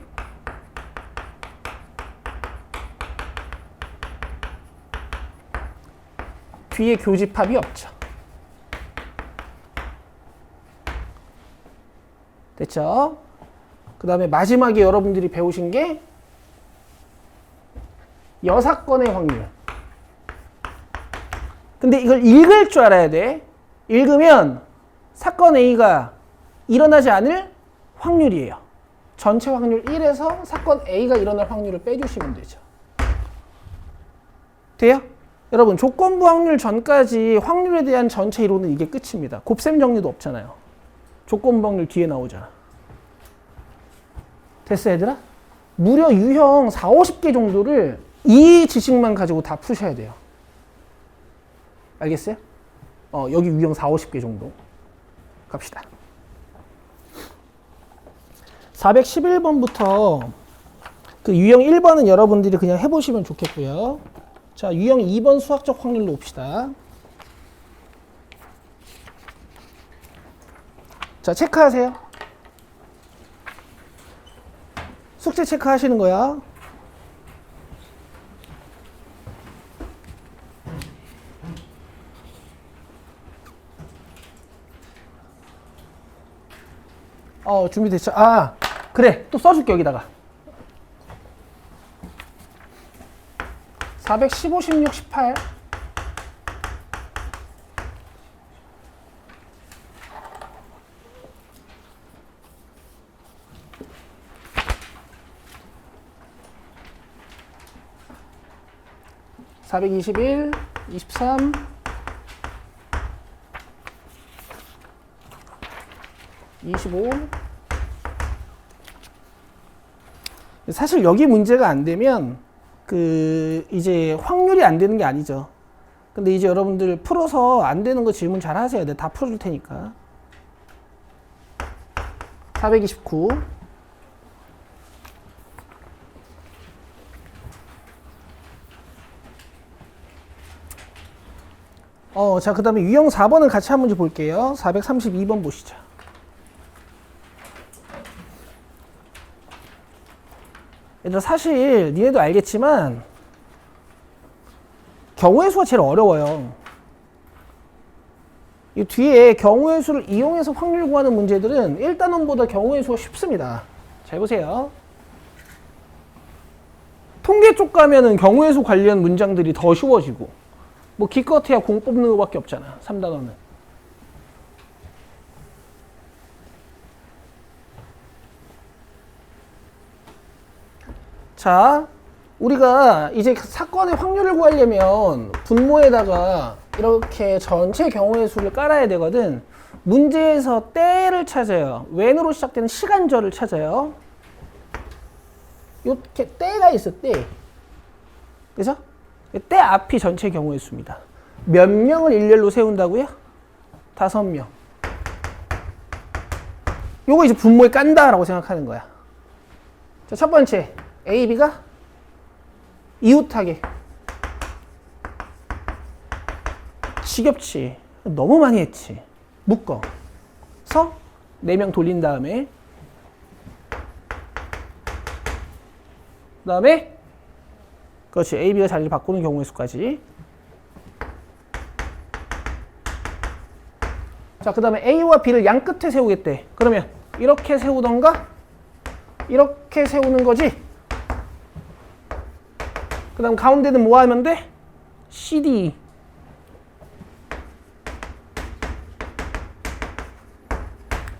뒤에 교집합이 없죠. 됐죠? 그 다음에 마지막에 여러분들이 배우신 게 여사건의 확률. 근데 이걸 읽을 줄 알아야 돼. 읽으면 사건 A가 일어나지 않을 확률이에요. 전체 확률 1에서 사건 A가 일어날 확률을 빼주시면 되죠. 돼요? 여러분 조건부 확률 전까지 확률에 대한 전체 이론은 이게 끝입니다. 곱셈 정리도 없잖아요. 조건부 확률 뒤에 나오잖아. 됐어 얘들아? 무려 유형 4, 50개 정도를 이 지식만 가지고 다 푸셔야 돼요. 알겠어요? 여기 유형 4, 50개 정도. 갑시다. 411번부터 그 유형 1번은 여러분들이 그냥 해보시면 좋겠고요. 자, 유형 2번 수학적 확률로 봅시다. 자, 체크하세요. 숙제 체크하시는 거야. 준비됐죠? 아, 그래. 또 써줄게, 여기다가. 415, 16, 18. (421) (23) (25) 사실 여기 문제가 안 되면 이제 확률이 안 되는 게 아니죠. 근데 이제 여러분들 풀어서 안 되는 거 질문 잘 하세요. 내가 다 풀어줄 테니까. 429 자, 그 다음에 유형 4번은 같이 한 문제 볼게요. 432번 보시죠. 얘들아, 사실 니네도 알겠지만 경우의 수가 제일 어려워요. 이 뒤에 경우의 수를 이용해서 확률 구하는 문제들은 1단원보다 경우의 수가 쉽습니다. 잘 보세요. 통계 쪽 가면은 경우의 수 관련 문장들이 더 쉬워지고, 뭐 기껏해야 공 뽑는 거밖에 없잖아. 3단원은. 자, 우리가 이제 사건의 확률을 구하려면 분모에다가 이렇게 전체 경우의 수를 깔아야 되거든. 문제에서 때를 찾아요. when으로 시작되는 시간절을 찾아요. 이렇게 때가 있어, 때. 그죠? 때 앞이 전체 경우의 수입니다. 몇 명을 일렬로 세운다고요? 5명. 요거 이제 분모에 깐다라고 생각하는 거야. 자, 첫 번째. A, B가 이웃하게. 지겹지. 너무 많이 했지. 묶어서 4명 돌린 다음에 그렇지. A, B가 자리를 바꾸는 경우의 수까지. 자, 그 다음에 A와 B를 양 끝에 세우겠대. 그러면 이렇게 세우던가 이렇게 세우는 거지. 그 다음 가운데는 뭐 하면 돼? CD.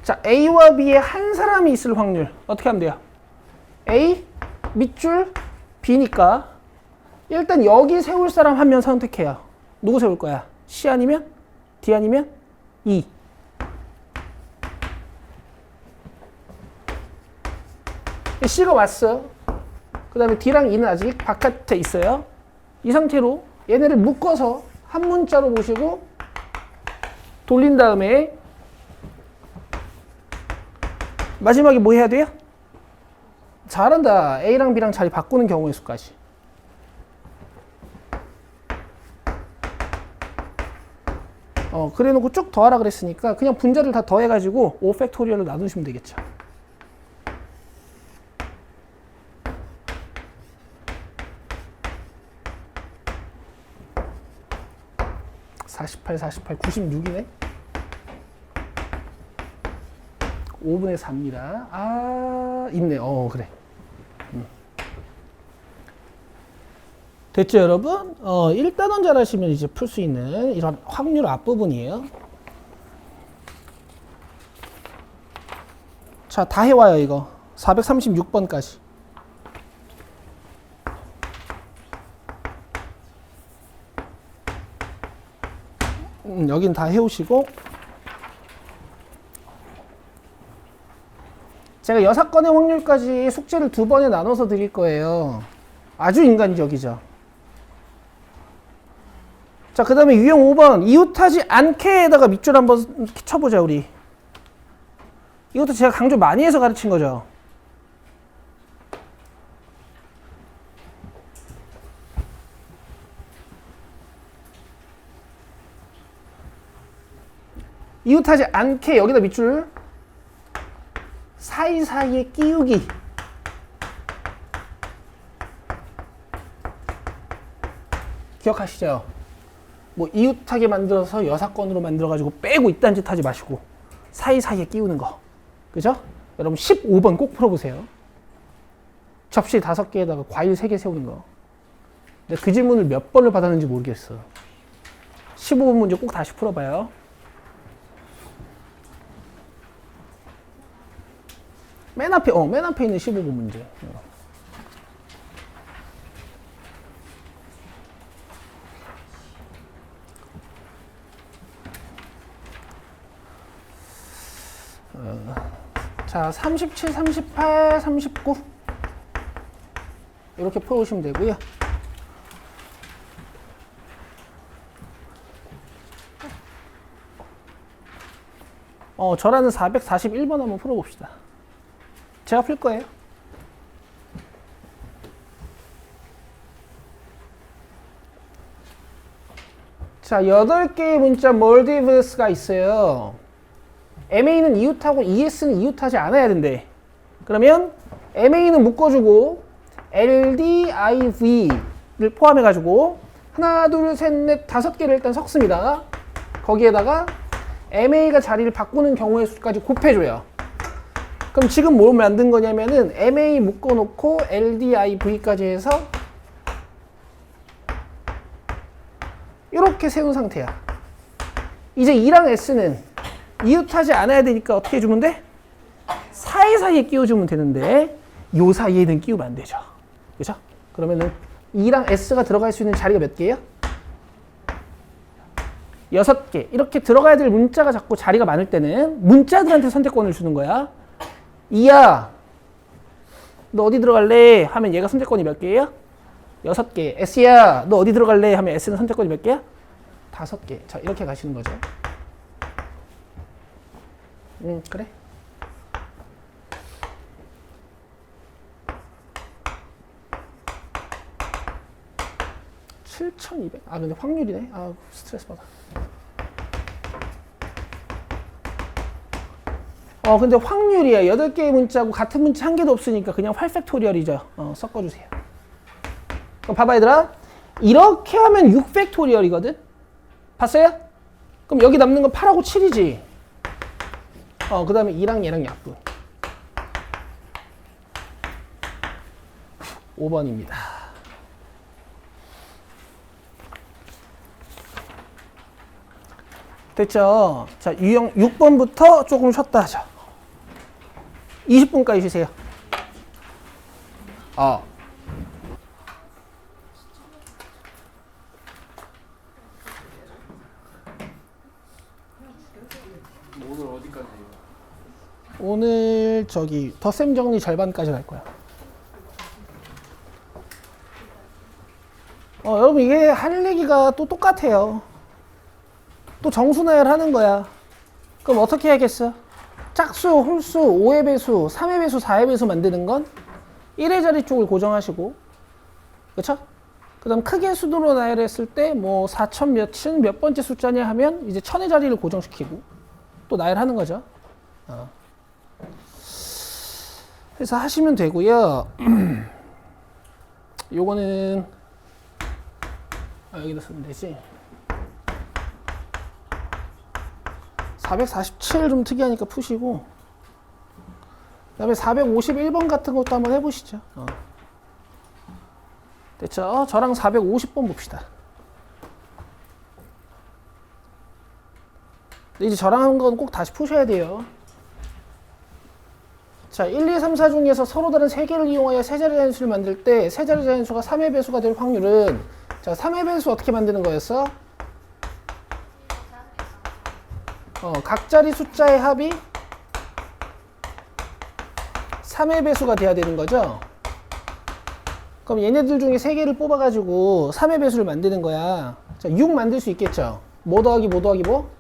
자, A와 B에 한 사람이 있을 확률 어떻게 하면 돼요? A 밑줄 B니까 일단 여기 세울 사람 한 명 선택해요. 누구 세울 거야? C 아니면 D 아니면 E. C가 왔어. 그 다음에 D랑 E는 아직 바깥에 있어요. 이 상태로 얘네를 묶어서 한 문자로 보시고 돌린 다음에 마지막에 뭐 해야 돼요? 잘한다. A랑 B랑 자리 바꾸는 경우의 수까지. 그래 놓고 쭉 더하라 그랬으니까 그냥 분자를 다 더해가지고 5팩토리얼로 나누시면 되겠죠. 48, 96이네. 5분의 4입니다. 아, 있네. 그래. 됐죠, 여러분? 1단원 잘하시면 이제 풀 수 있는 이런 확률 앞부분이에요. 자, 다 해와요, 이거. 436번까지. 여긴 다 해오시고. 제가 6건의 확률까지 숙제를 2번에 나눠서 드릴 거예요. 아주 인간적이죠. 자, 그 다음에 유형 5번. 이웃하지 않게에다가 밑줄 한번 쳐보자, 우리. 이것도 제가 강조 많이 해서 가르친 거죠. 이웃하지 않게 여기다 밑줄 사이사이에 끼우기. 기억하시죠? 뭐 이웃하게 만들어서 여사건으로 만들어가지고 빼고 이딴 짓 하지 마시고 사이사이에 끼우는 거. 그죠? 여러분 15번 꼭 풀어보세요. 접시 5개에다가 과일 3개 세우는 거. 근데 그 질문을 몇 번을 받았는지 모르겠어. 15번 문제 꼭 다시 풀어봐요. 맨 앞에 있는 15번 문제. 자, 37, 38, 39 이렇게 풀어오시면 되고요. 저라는 441번 한번 풀어봅시다. 제가 풀 거예요. 자, 8개의 문자 몰디브스가 있어요. MA는 이웃하고 ES는 이웃하지 않아야 된대. 그러면 MA는 묶어주고 LDIV를 포함해가지고 하나, 둘, 셋, 넷, 5개를 일단 섞습니다. 거기에다가 MA가 자리를 바꾸는 경우의 수까지 곱해줘요. 그럼 지금 뭘 만든 거냐면은 MA 묶어놓고 LDIV까지 해서 이렇게 세운 상태야. 이제 E랑 S는 이웃하지 않아야 되니까 어떻게 해주면 돼? 사이사이에 끼워주면 되는데 요 사이에는 끼우면 안 되죠. 그죠? 그러면은 E랑 S가 들어갈 수 있는 자리가 몇 개예요? 6개. 이렇게 들어가야 될 문자가 자꾸 자리가 많을 때는 문자들한테 선택권을 주는 거야. E야, 너 어디 들어갈래? 하면 얘가 선택권이 몇 개예요? 6개. S야, 너 어디 들어갈래? 하면 S는 선택권이 몇 개야? 5개. 자, 이렇게 가시는 거죠. 그래. (7,200) 아, 근데 확률이네. 아, 스트레스 받아. 근데 확률이야. 8개의 문자고 같은 문자 한 개도 없으니까 그냥 8팩토리얼이죠. 섞어주세요. 그럼 봐봐, 얘들아. 이렇게 하면 6팩토리얼이거든? 봤어요? 그럼 여기 남는 건 8하고 7이지. 그 다음에 2랑 얘랑 약분. 5번입니다. 됐죠? 자, 유형 6번부터 조금 쉬었다 하죠. 20분까지 쉬세요. 오늘 어디까지? 오늘 저기 덧셈 정리 절반까지 갈 거야. 여러분 이게 할 얘기가 또 똑같아요. 또 정수 나열하는 거야. 그럼 어떻게 해야겠어? 짝수, 홀수, 5의 배수, 3의 배수, 4의 배수 만드는 건 1의 자리 쪽을 고정하시고, 그쵸? 그 다음 크게 수두로 나열했을 때 뭐 4천 몇은 몇 번째 숫자냐 하면 이제 1000의 자리를 고정시키고 또 나열하는 거죠. 그래서 하시면 되고요. 요거는 여기다 쓰면 되지. 447 좀 특이하니까 푸시고, 그 다음에 451번 같은 것도 한번 해보시죠. 됐죠? 저랑 450번 봅시다. 이제 저랑 한 건 꼭 다시 푸셔야 돼요. 자, 1, 2, 3, 4 중에서 서로 다른 3개를 이용하여 세자리 자연수를 만들 때 세자리 자연수가 3의 배수가 될 확률은, 자, 3의 배수 어떻게 만드는 거였어? 각자리 숫자의 합이 3의 배수가 돼야 되는 거죠. 그럼 얘네들 중에 3개를 뽑아가지고 3의 배수를 만드는 거야. 자, 6 만들 수 있겠죠. 뭐 더하기 뭐 더하기 뭐?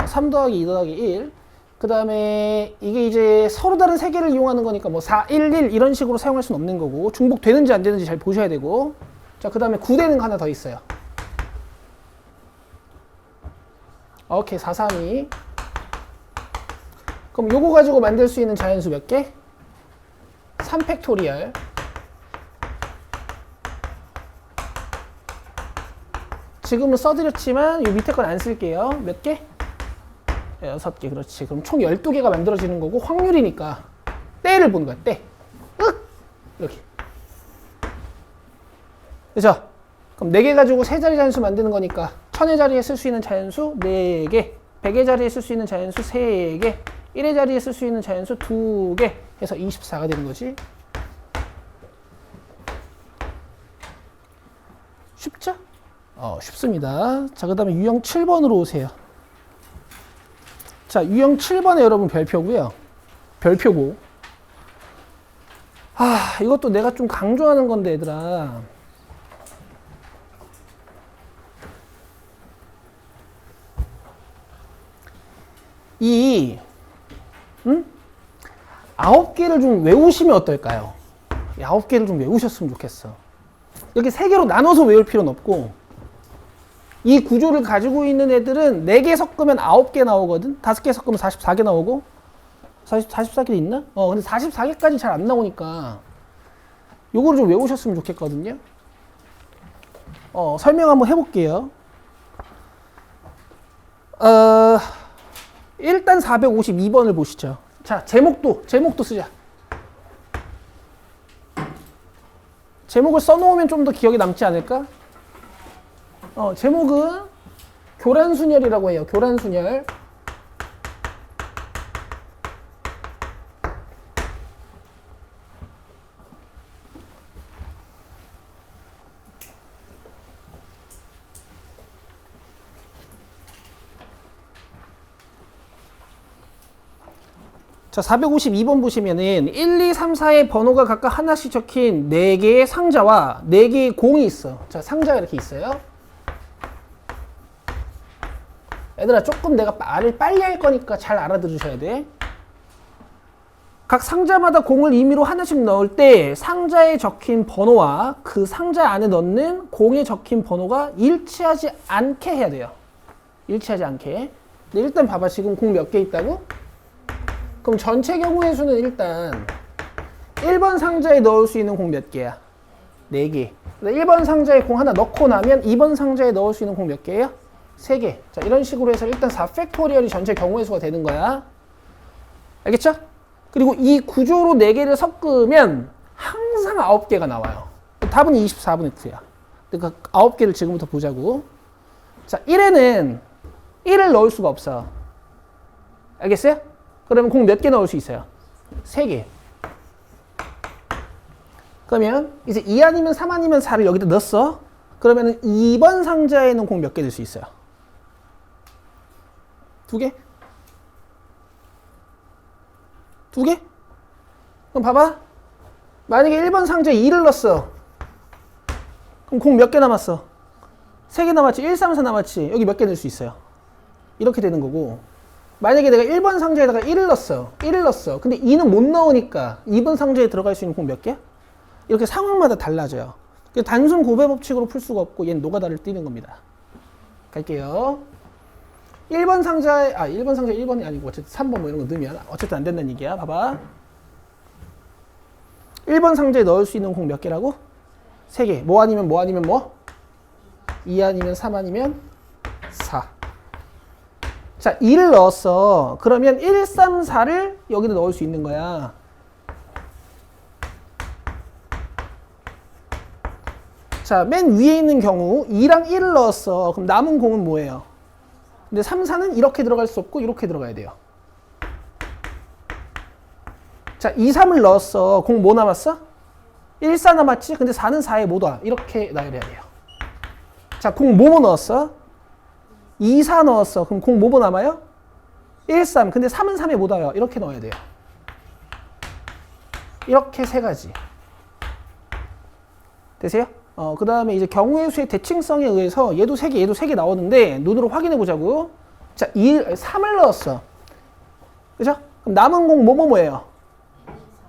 3 더하기 2 더하기 1. 그 다음에 이게 이제 서로 다른 3개를 이용하는 거니까 뭐 4, 1, 1 이런 식으로 사용할 수는 없는 거고, 중복되는지 안 되는지 잘 보셔야 되고. 자, 그 다음에 9되는 거 하나 더 있어요. 오케이, 4, 3, 2. 그럼 요거 가지고 만들 수 있는 자연수 몇 개? 3팩토리얼. 지금은 써드렸지만 요 밑에 건 안 쓸게요. 몇 개? 6개. 그렇지. 그럼 총 12개가 만들어지는 거고, 확률이니까 때를 보는 거야. 때. 이렇게. 그죠? 그럼 4개 가지고 3자리 자연수 만드는 거니까 1000의 자리에 쓸 수 있는 자연수 4개, 100의 자리에 쓸 수 있는 자연수 3개, 1의 자리에 쓸 수 있는 자연수 2개 해서 24가 되는 거지. 쉽죠? 쉽습니다. 자, 그 다음에 유형 7번으로 오세요. 자, 유형 7번에 여러분 별표고요. 별표고. 이것도 내가 좀 강조하는 건데, 얘들아. 이 9개를 좀 외우시면 어떨까요? 9개를 좀 외우셨으면 좋겠어. 이렇게 3개로 나눠서 외울 필요는 없고, 이 구조를 가지고 있는 애들은 4개 섞으면 9개 나오거든. 5개 섞으면 44개 나오고. 44개 있나? 근데 44개까지 잘 안 나오니까 요거를 좀 외우셨으면 좋겠거든요. 설명 한번 해볼게요. 일단 452번을 보시죠. 자, 제목도 쓰자. 제목을 써놓으면 좀 더 기억에 남지 않을까? 제목은 교란순열이라고 해요. 교란순열. 자, 452번 보시면은 1, 2, 3, 4의 번호가 각각 하나씩 적힌 4개의 상자와 4개의 공이 있어. 자, 상자가 이렇게 있어요. 얘들아, 조금 내가 말을 빨리 할 거니까 잘 알아들으셔야 돼. 각 상자마다 공을 임의로 하나씩 넣을 때 상자에 적힌 번호와 그 상자 안에 넣는 공에 적힌 번호가 일치하지 않게 해야 돼요. 일치하지 않게. 근데 일단 봐봐. 지금 공 몇 개 있다고? 그럼 전체 경우의 수는 일단 1번 상자에 넣을 수 있는 공 몇 개야? 4개. 1번 상자에 공 하나 넣고 나면 2번 상자에 넣을 수 있는 공 몇 개예요? 3개. 자, 이런 식으로 해서 일단 4팩토리얼이 전체 경우의 수가 되는 거야. 알겠죠? 그리고 이 구조로 4개를 섞으면 항상 9개가 나와요. 답은 24분의 9야. 그러니까 9개를 지금부터 보자고. 자, 1에는 1을 넣을 수가 없어. 알겠어요? 그러면 공 몇 개 넣을 수 있어요? 3개. 그러면 이제 2 아니면 3 아니면 4를 여기다 넣었어. 그러면 2번 상자에는 공 몇 개 넣을 수 있어요? 2개? 2개? 그럼 봐봐. 만약에 1번 상자에 2를 넣었어. 그럼 공 몇 개 남았어? 3개 남았지? 1, 3, 4 남았지? 여기 몇 개 넣을 수 있어요? 이렇게 되는 거고. 만약에 내가 1번 상자에다가 1을 넣었어. 1을 넣었어. 근데 2는 못 넣으니까 2번 상자에 들어갈 수 있는 공 몇 개야? 이렇게 상황마다 달라져요. 단순 고배 법칙으로 풀 수가 없고 얘는 노가다를 띄는 겁니다. 갈게요. 1번 상자에, 1번이 아니고 어쨌든 3번 뭐 이런 거 넣으면 어쨌든 안 된다는 얘기야. 봐봐. 1번 상자에 넣을 수 있는 공 몇 개라고? 3개. 뭐 아니면 뭐 아니면 뭐? 2 아니면 3 아니면 4. 자, 2를 넣었어. 그러면 1, 3, 4를 여기다 넣을 수 있는 거야. 자, 맨 위에 있는 경우 2랑 1을 넣었어. 그럼 남은 공은 뭐예요? 근데 3, 4는 이렇게 들어갈 수 없고 이렇게 들어가야 돼요. 자, 2, 3을 넣었어. 공 뭐 남았어? 1, 4 남았지? 근데 4는 4에 못 와. 이렇게 나열해야 돼요. 자, 공 뭐 넣었어? 2, 4 넣었어. 그럼 0 뭐 남아요? 1, 3. 근데 3은 3에 못 와요. 이렇게 넣어야 돼요. 이렇게 세 가지. 되세요? 그 다음에 이제 경우의 수의 대칭성에 의해서 얘도 3개, 얘도 3개 나오는데 눈으로 확인해 보자고. 자, 3을 넣었어. 그죠? 그럼 남은 공 뭐예요?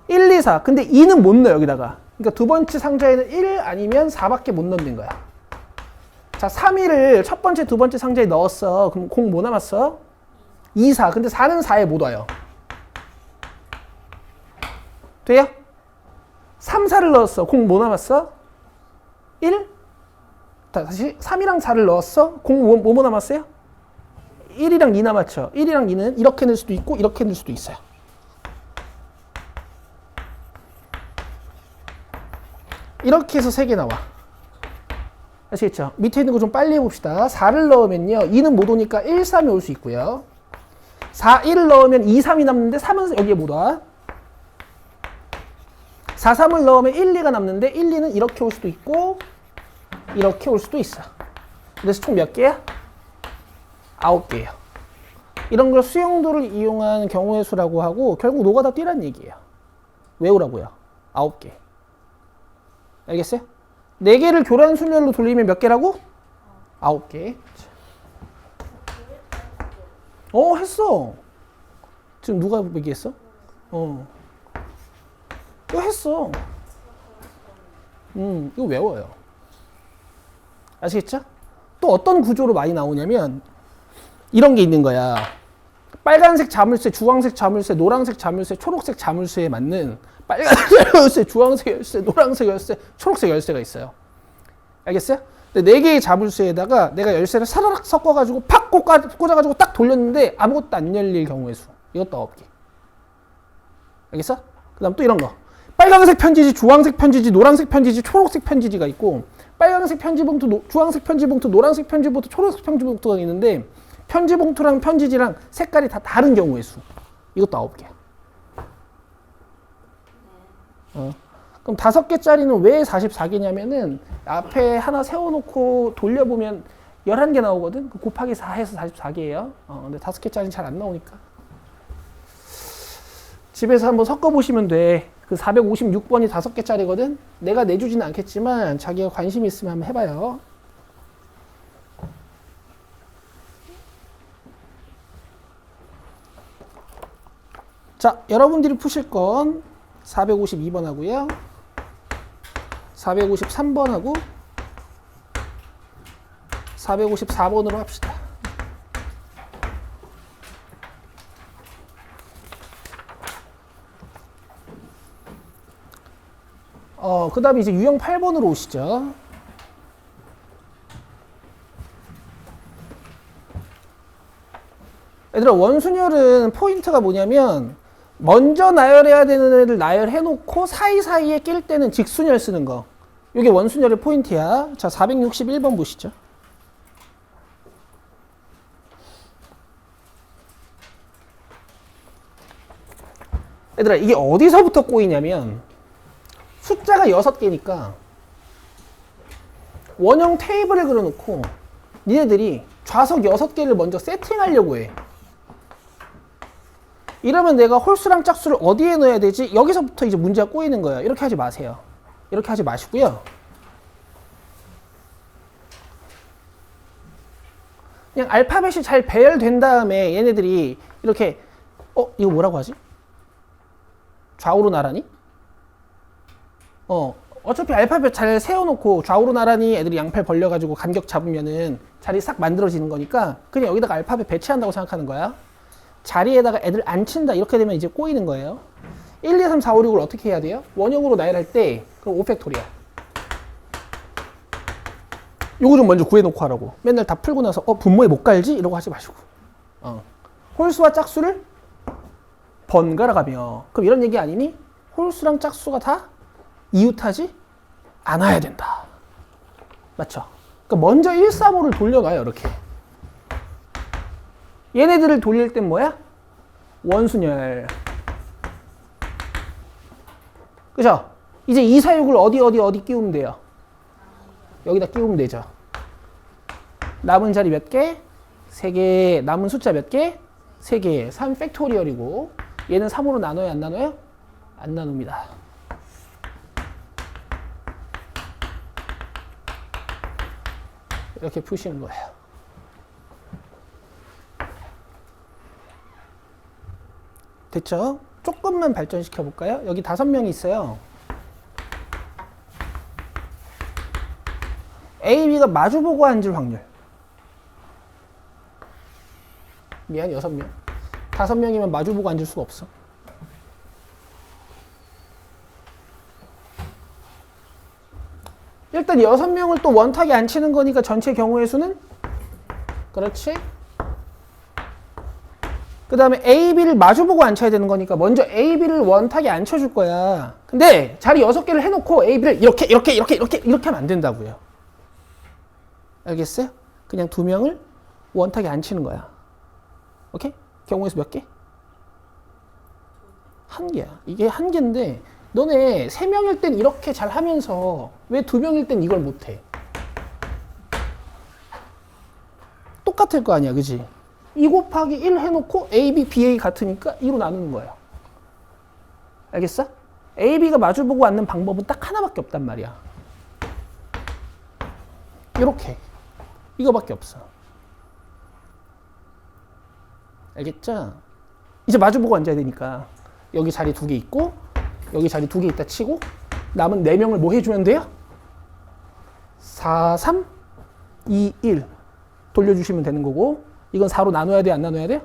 1, 2, 4. 근데 2는 못 넣어, 여기다가. 그러니까 두 번째 상자에는 1 아니면 4밖에 못 넣는 거야. 자, 3, 1을 첫 번째, 두 번째 상자에 넣었어. 그럼 공 뭐 남았어? 2, 4. 근데 4는 4에 못 와요. 돼요? 3, 4를 넣었어. 공 뭐 남았어? 1? 다시 3이랑 4를 넣었어. 공 뭐 남았어요? 1이랑 2 남았죠. 1이랑 2는 이렇게 넣을 수도 있고 이렇게 넣을 수도 있어요. 이렇게 해서 3개 나와. 아시겠죠? 밑에 있는 거 좀 빨리 해봅시다. 4를 넣으면요. 2는 못 오니까 1, 3이 올 수 있고요. 4, 1을 넣으면 2, 3이 남는데 3은 여기에 못 와. 4, 3을 넣으면 1, 2가 남는데 1, 2는 이렇게 올 수도 있고 이렇게 올 수도 있어. 그래서 총 몇 개야? 9개예요. 이런 걸 수용도를 이용한 경우의 수라고 하고 결국 노가다 뛰란 얘기예요. 외우라고요. 9개. 알겠어요? 4개를 교란 순열로 돌리면 몇 개라고? 9개. 했어. 지금 누가 얘기했어? 이거 했어. 이거 외워요. 아시겠죠? 또 어떤 구조로 많이 나오냐면 이런 게 있는 거야. 빨간색 자물쇠, 주황색 자물쇠, 노란색 자물쇠, 초록색 자물쇠에 맞는 빨간색 열쇠, 주황색 열쇠, 노란색 열쇠, 초록색 열쇠가 있어요. 알겠어요? 근데 4개의 자물쇠에다가 내가 열쇠를 사라락 섞어가지고 팍 꽂아가지고 딱 돌렸는데 아무것도 안 열릴 경우의 수. 이것도 9개. 알겠어? 그 다음 또 이런 거. 빨간색 편지지, 주황색 편지지, 노란색 편지지, 초록색 편지지가 있고 빨간색 편지봉투, 주황색 편지봉투, 노란색 편지봉투, 초록색 편지봉투가 있는데 편지봉투랑 편지지랑 색깔이 다 다른 경우의 수. 이것도 9개. 그럼 5개짜리는 왜 44개냐면은 앞에 하나 세워놓고 돌려보면 11개 나오거든? 곱하기 4 해서 44개예요. 근데 5개짜리는 잘 안 나오니까. 집에서 한번 섞어보시면 돼. 그 456번이 5개짜리거든? 내가 내주지는 않겠지만 자기가 관심 있으면 한번 해봐요. 자, 여러분들이 푸실 건 452번 하고요. 453번 하고 454번으로 합시다. 그 다음에 이제 유형 8번으로 오시죠. 얘들아, 원순열은 포인트가 뭐냐면 먼저 나열해야 되는 애를 나열해놓고 사이사이에 낄 때는 직순열 쓰는 거. 이게 원순열의 포인트야. 자, 461번 보시죠. 얘들아, 이게 어디서부터 꼬이냐면 숫자가 6개니까 원형 테이블을 그려놓고 니네들이 좌석 6개를 먼저 세팅하려고 해. 이러면 내가 홀수랑 짝수를 어디에 넣어야 되지? 여기서부터 이제 문제가 꼬이는 거예요. 이렇게 하지 마세요. 이렇게 하지 마시고요. 그냥 알파벳이 잘 배열된 다음에 얘네들이 이렇게 이거 뭐라고 하지? 좌우로 나란히? 어차피 알파벳 잘 세워놓고 좌우로 나란히 애들이 양팔 벌려가지고 간격 잡으면은 자리 싹 만들어지는 거니까 그냥 여기다가 알파벳 배치한다고 생각하는 거야. 자리에다가 애들 안 친다 이렇게 되면 이제 꼬이는 거예요. 1, 2, 3, 4, 5, 6을 어떻게 해야 돼요? 원형으로 나열할 때 그럼 5팩토리야. 요거 좀 먼저 구해놓고 하라고. 맨날 다 풀고 나서 분모에 못 갈지? 이러고 하지 마시고. 홀수와 짝수를 번갈아 가며. 그럼 이런 얘기 아니니? 홀수랑 짝수가 다 이웃하지 않아야 된다. 맞죠? 그러니까 먼저 1, 3, 5를 돌려놔요. 이렇게. 얘네들을 돌릴 땐 뭐야? 원순열. 그죠? 이제 2, 4, 6을 어디 끼우면 돼요? 여기다 끼우면 되죠. 남은 자리 몇 개? 3개. 남은 숫자 몇 개? 3개. 3 팩토리얼이고 얘는 3으로 나눠요? 안 나눠요? 안 나눕니다. 이렇게 푸시는 거예요. 됐죠? 조금만 발전시켜 볼까요? 여기 5명이 있어요. A, B가 마주보고 앉을 확률. 미안, 6명. 5명이면 마주보고 앉을 수가 없어. 일단 6명을 또 원탁에 앉히는 거니까 전체 경우의 수는? 그렇지. 그 다음에 A, B를 마주보고 앉혀야 되는 거니까 먼저 A, B를 원탁에 앉혀줄 거야. 근데 자리 6개를 해놓고 A, B를 이렇게 하면 안 된다고요. 알겠어요? 그냥 2명을 원탁에 앉히는 거야. 오케이? 경우의 수 몇 개? 1개야. 이게 1개인데 너네 3명일 땐 이렇게 잘 하면서 왜 2명일 땐 이걸 못해? 똑같을 거 아니야, 그지? 2 곱하기 1 해놓고 A, B, BA 같으니까 2로 나누는 거예요. 알겠어? A, B가 마주보고 앉는 방법은 딱 하나밖에 없단 말이야. 이렇게. 이거밖에 없어. 알겠죠? 이제 마주보고 앉아야 되니까 여기 자리 2개 있고 여기 자리 2개 있다 치고 남은 4명을 뭐 해주면 돼요? 4, 3, 2, 1 돌려주시면 되는 거고 이건 4로 나눠야 돼? 안 나눠야 돼?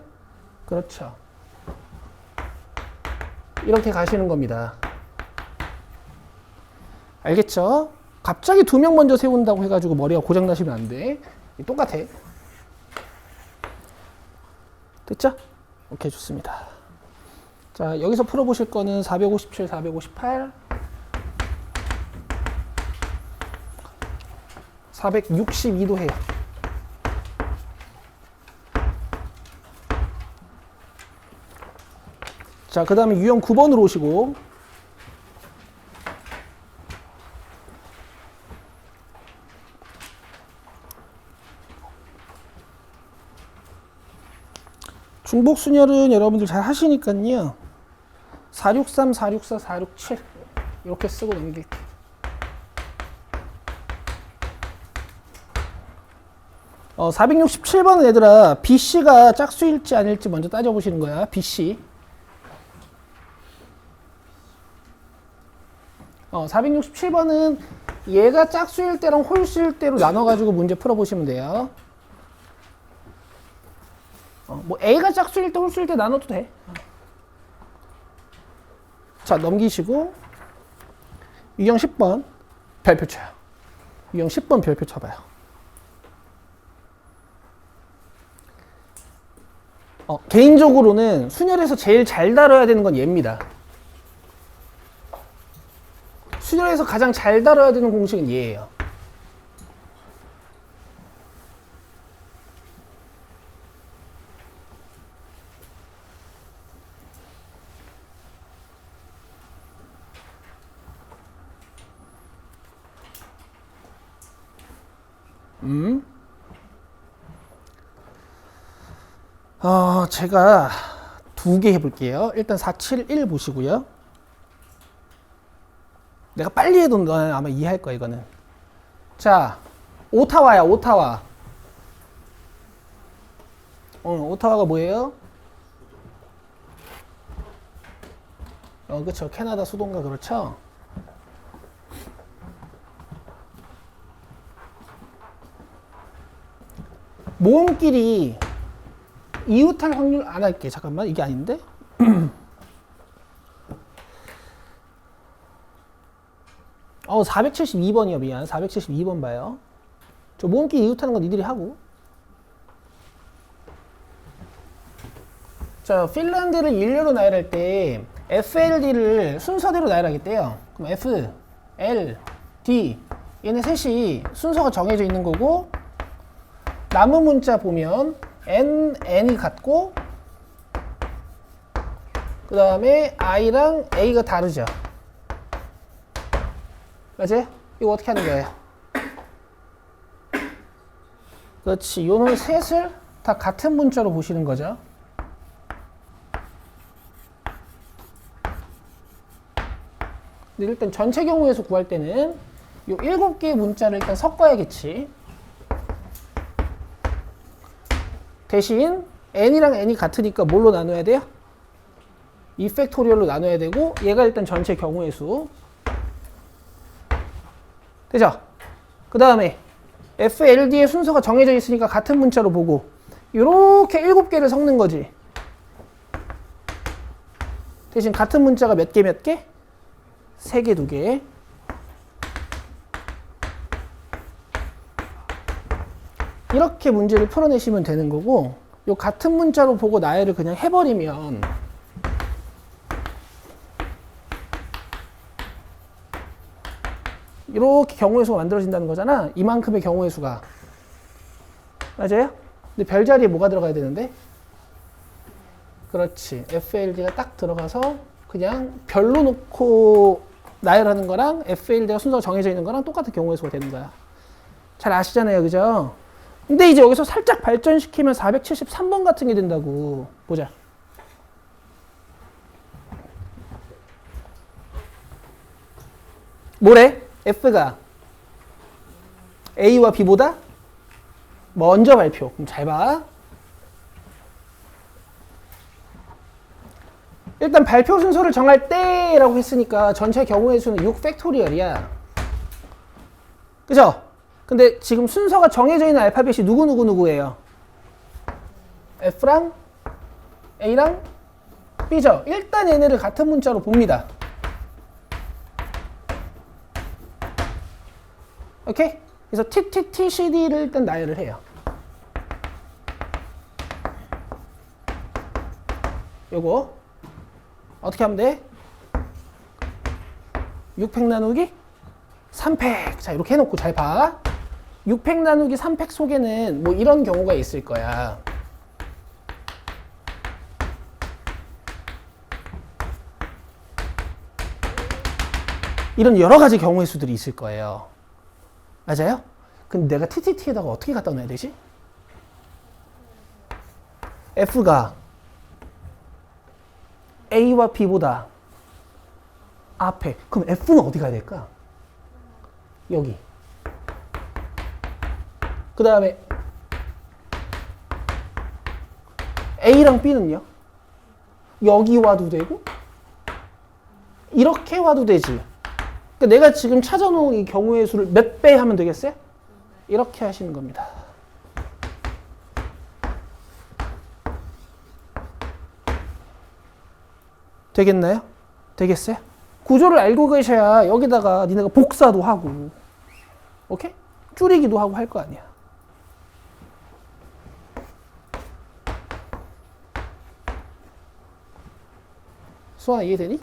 그렇죠. 이렇게 가시는 겁니다. 알겠죠? 갑자기 2명 먼저 세운다고 해가지고 머리가 고장나시면 안 돼. 똑같아. 됐죠? 오케이, 좋습니다. 자, 여기서 풀어보실 거는 457, 458, 462도 해요. 자, 그 다음에 유형 9번으로 오시고 중복순열은 여러분들 잘 하시니까요. 463, 464, 467 이렇게 쓰고 넘길게요. 어, 467번은 얘들아 BC가 짝수일지 아닐지 먼저 따져보시는 거야. BC. 467번은 얘가 짝수일 때랑 홀수일 때로 나눠가지고 문제 풀어보시면 돼요. 뭐 A가 짝수일 때 홀수일 때 나눠도 돼. 자, 넘기시고 유형 10번 별표 쳐요. 유형 10번 별표 쳐봐요. 개인적으로는 순열에서 제일 잘 다뤄야 되는 건 얘입니다. 순열에서 가장 잘 다뤄야 되는 공식은 얘예요. 제가 2개 해볼게요. 일단 471 보시고요. 내가 빨리 해도 너는 아마 이해할 거야, 이거는. 자, 오타와야, 오타와. 오타와가 뭐예요? 그쵸. 캐나다 수도인가, 그렇죠? 모음끼리 이웃할 확률 안 할게. 잠깐만, 이게 아닌데? 472번이요. 미안. 472번 봐요. 저 모음끼리 이웃하는 건 니들이 하고. 자, 핀란드를 일렬로 나열할 때 FLD를 순서대로 나열하겠대요. 그럼 F, L, D 얘네 셋이 순서가 정해져 있는 거고 남은 문자 보면 N, N이 같고 그 다음에 I랑 A가 다르죠. 맞지? 이거 어떻게 하는 거예요? 그렇지. 요놈 셋을 다 같은 문자로 보시는 거죠. 근데 일단 전체 경우의 수 구할 때는 요 7개의 문자를 일단 섞어야겠지. 대신 n이랑 n이 같으니까 뭘로 나눠야 돼요? 2팩토리얼로 나눠야 되고 얘가 일단 전체 경우의 수. 되죠? 그 다음에 FLD의 순서가 정해져 있으니까 같은 문자로 보고 이렇게 7개를 섞는 거지. 대신 같은 문자가 몇 개 몇 개? 3개 2개. 이렇게 문제를 풀어내시면 되는 거고 요 같은 문자로 보고 나열을 그냥 해버리면 이렇게 경우의 수가 만들어진다는 거잖아. 이만큼의 경우의 수가. 맞아요? 근데 별자리에 뭐가 들어가야 되는데? 그렇지. FLD가 딱 들어가서 그냥 별로 놓고 나열하는 거랑 FLD가 순서가 정해져 있는 거랑 똑같은 경우의 수가 되는 거야. 잘 아시잖아요. 그죠? 근데 이제 여기서 살짝 발전시키면 473번 같은 게 된다고. 보자. 뭐래? F가 A와 B보다 먼저 발표. 그럼 잘 봐. 일단 발표 순서를 정할 때라고 했으니까 전체 경우의 수는 6팩토리얼이야. 그죠? 근데 지금 순서가 정해져 있는 알파벳이 누구예요? F랑 A랑 B죠? 일단 얘네를 같은 문자로 봅니다. 오케이? 그래서 TTTCD를 일단 나열을 해요. 요거 어떻게 하면 돼? 6팩 나누기 3팩. 자, 이렇게 해놓고 잘 봐. 6팩 나누기 3팩 속에는 뭐 이런 경우가 있을 거야. 이런 여러 가지 경우의 수들이 있을 거예요. 맞아요? 근데 내가 TTT에다가 어떻게 갖다 놔야 되지? F가 A와 B보다 앞에. 그럼 F는 어디 가야 될까? 여기. 그 다음에 A랑 B는요? 여기 와도 되고 이렇게 와도 되지. 그러니까 내가 지금 찾아놓은 이 경우의 수를 몇 배 하면 되겠어요? 이렇게 하시는 겁니다. 되겠나요? 되겠어요? 구조를 알고 계셔야 여기다가 니네가 복사도 하고, 오케이? 줄이기도 하고 할 거 아니야. 수아 이해되니?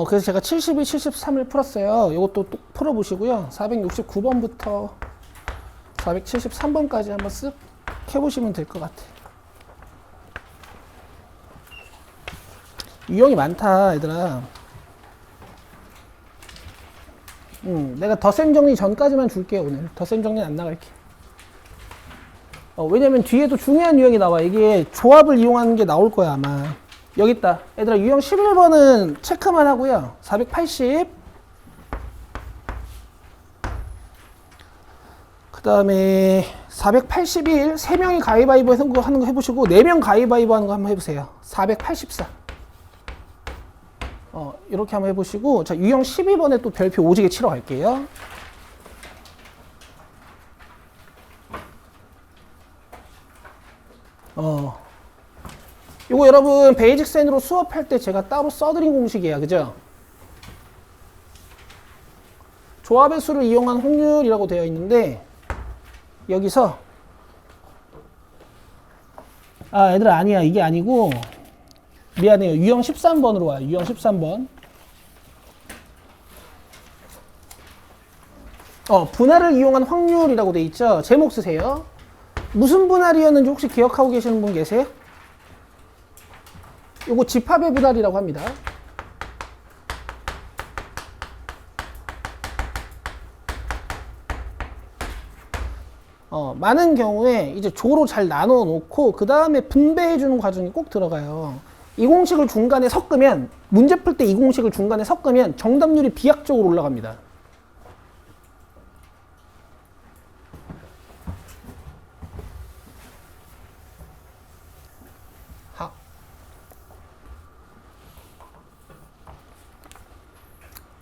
그래서 제가 72, 73을 풀었어요. 이것도 또 풀어보시고요. 469번부터 473번까지 한번 쓱 해보시면 될 것 같아. 유형이 많다, 얘들아. 내가 덧셈 정리 전까지만 줄게요, 오늘. 덧셈 정리는 안 나갈게. 왜냐면 뒤에도 중요한 유형이 나와. 이게 조합을 이용하는 게 나올 거야, 아마. 여기 있다. 얘들아, 유형 11번은 체크만 하고요. 480. 그 다음에 481. 3명이 가위바위보 하는 거 해보시고 4명 가위바위보 하는 거 한번 해보세요. 484. 이렇게 한번 해보시고, 자, 유형 12번에 또 별표 오지게 치러 갈게요. 요거 여러분 베이직센으로 수업할 때 제가 따로 써드린 공식이에요. 그죠? 조합의 수를 이용한 확률이라고 되어 있는데, 여기서 얘들아, 아니야. 이게 아니고, 미안해요. 유형 13번으로 와요. 유형 13번. 분할을 이용한 확률이라고 돼 있죠? 제목 쓰세요. 무슨 분할이었는지 혹시 기억하고 계시는 분 계세요? 요거 집합의 분할이라고 합니다. 많은 경우에 이제 조로 잘 나눠 놓고 그 다음에 분배해 주는 과정이 꼭 들어가요. 이 공식을 중간에 섞으면 문제 풀 때 이 공식을 중간에 섞으면 정답률이 비약적으로 올라갑니다. 하.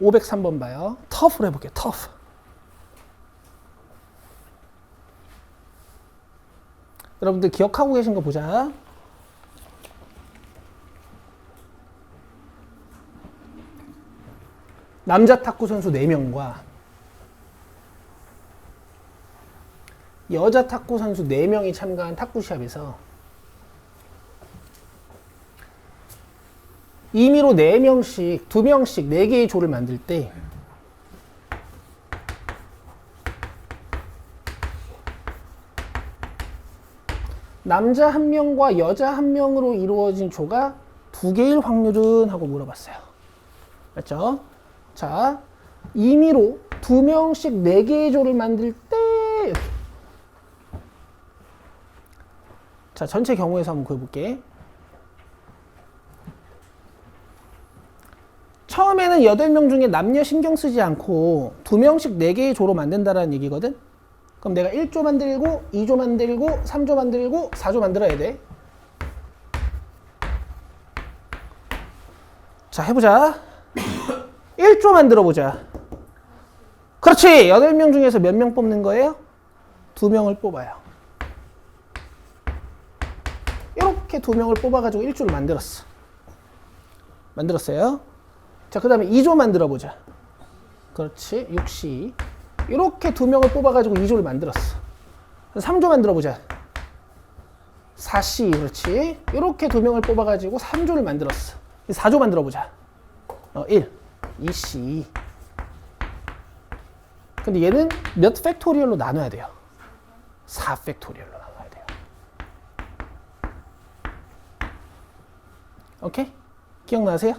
503번 봐요. 터프로 해볼게요. 터프. 여러분들 기억하고 계신 거 보자. 남자 탁구 선수 4명과 여자 탁구 선수 4명이 참가한 탁구 시합에서 임의로 4명씩, 2명씩 4개의 조를 만들 때 남자 1명과 여자 1명으로 이루어진 조가 2개일 확률은? 하고 물어봤어요. 맞죠? 자, 임의로 2명씩 4개의 조를 만들 때 이렇게. 자, 전체 경우에서 한번 구해볼게. 처음에는 8명 중에 남녀 신경 쓰지 않고 2명씩 4개의 조로 만든다라는 얘기거든? 그럼 내가 1조 만들고 2조 만들고 3조 만들고 4조 만들어야 돼. 자, 해보자. 1조 만들어 보자. 그렇지. 8명 중에서 몇 명 뽑는 거예요? 2명을 뽑아요. 이렇게 2명을 뽑아가지고 1조를 만들었어. 만들었어요. 자, 그 다음에 2조 만들어 보자. 그렇지. 6시. 이렇게 2명을 뽑아가지고 2조를 만들었어. 3조 만들어 보자. 4시. 그렇지. 이렇게 2명을 뽑아가지고 3조를 만들었어. 4조 만들어 보자. 1. 2시. 근데 얘는 몇 팩토리얼로 나눠야 돼요? 4팩토리얼로 나눠야 돼요. 오케이? 기억나세요?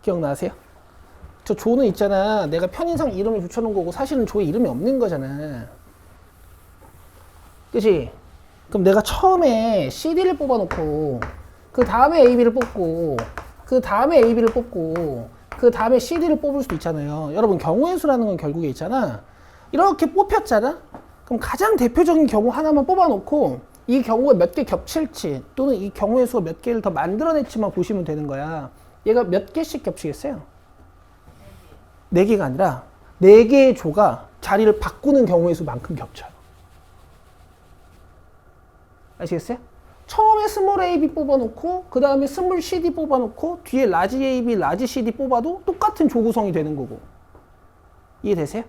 기억나세요? 저 조는 있잖아. 내가 편의상 이름을 붙여놓은 거고 사실은 조에 이름이 없는 거잖아. 그치? 그럼 내가 처음에 CD를 뽑아놓고 그 다음에 AB를 뽑고 그 다음에 AB를 뽑고 그 다음에 CD를 뽑을 수도 있잖아요. 여러분, 경우의 수라는 건 결국에 있잖아. 이렇게 뽑혔잖아? 그럼 가장 대표적인 경우 하나만 뽑아놓고 이 경우가 몇 개 겹칠지 또는 이 경우의 수가 몇 개를 더 만들어냈지만 보시면 되는 거야. 얘가 몇 개씩 겹치겠어요? 4개가 아니라 4개의 조가 자리를 바꾸는 경우의 수만큼 겹쳐요. 아시겠어요? 처음에 스몰 AB 뽑아놓고 그 다음에 스몰 CD 뽑아놓고 뒤에 라지 AB, 라지 CD 뽑아도 똑같은 조 구성이 되는 거고. 이해되세요?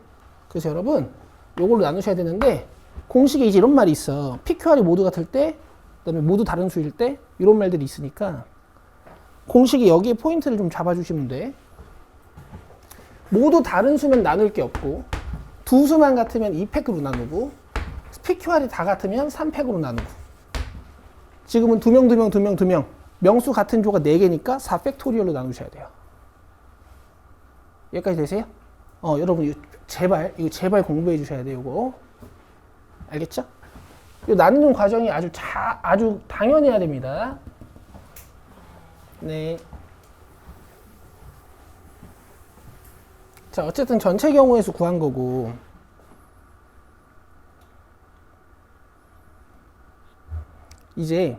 그래서 여러분 요걸로 나누셔야 되는데 공식에 이제 이런 말이 있어. PQR이 모두 같을 때 그 다음에 모두 다른 수일 때 이런 말들이 있으니까 공식이 여기에 포인트를 좀 잡아주시면 돼. 모두 다른 수면 나눌 게 없고 두 수만 같으면 2팩으로 나누고 PQR이 다 같으면 3팩으로 나누고 지금은 2명 명수 같은 조가 4개니까 4팩토리얼로 나누셔야 돼요. 여기까지 되세요? 여러분 이거 제발 공부해 주셔야 돼요. 이거 알겠죠? 이 나누는 과정이 아주 당연해야 됩니다. 네. 자, 어쨌든 전체 경우의 수 구한 거고 이제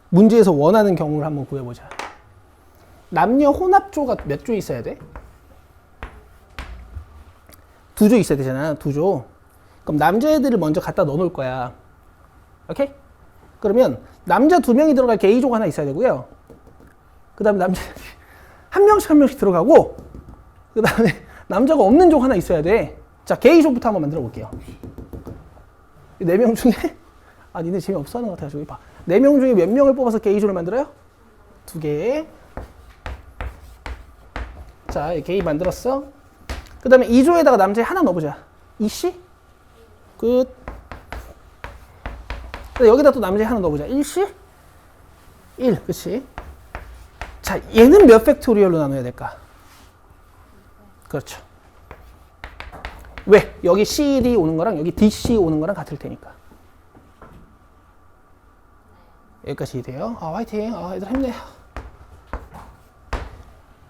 문제에서 원하는 경우를 한번 구해보자. 남녀 혼합조가 몇 조 있어야 돼? 2조 있어야 되잖아. 2조. 그럼 남자애들을 먼저 갖다 넣어놓을 거야. 오케이? 그러면 남자 2명이 들어갈 A조가 하나 있어야 되고요. 그 다음에 남자애들이 한 명씩 들어가고 그 다음에 남자가 없는 조 하나 있어야 돼. 자, A조부터 한번 만들어 볼게요. 4명 중에 니네 재미없어 하는 것 같아가지고 봐. 4명 중에 몇 명을 뽑아서 A조를 만들어요? 2개. 자, 이렇게 A 만들었어. 그 다음에 2조에다가 남자애 하나 넣어보자. 2C? 끝. 여기다 또 남자애 하나 넣어보자. 1C? 1, 그치? 자, 얘는 몇 팩토리얼로 나눠야 될까? 그렇죠. 왜? 여기 CD 오는 거랑 여기 DC 오는 거랑 같을 테니까. 여기까지 돼요. 아, 화이팅. 아, 애들 힘내.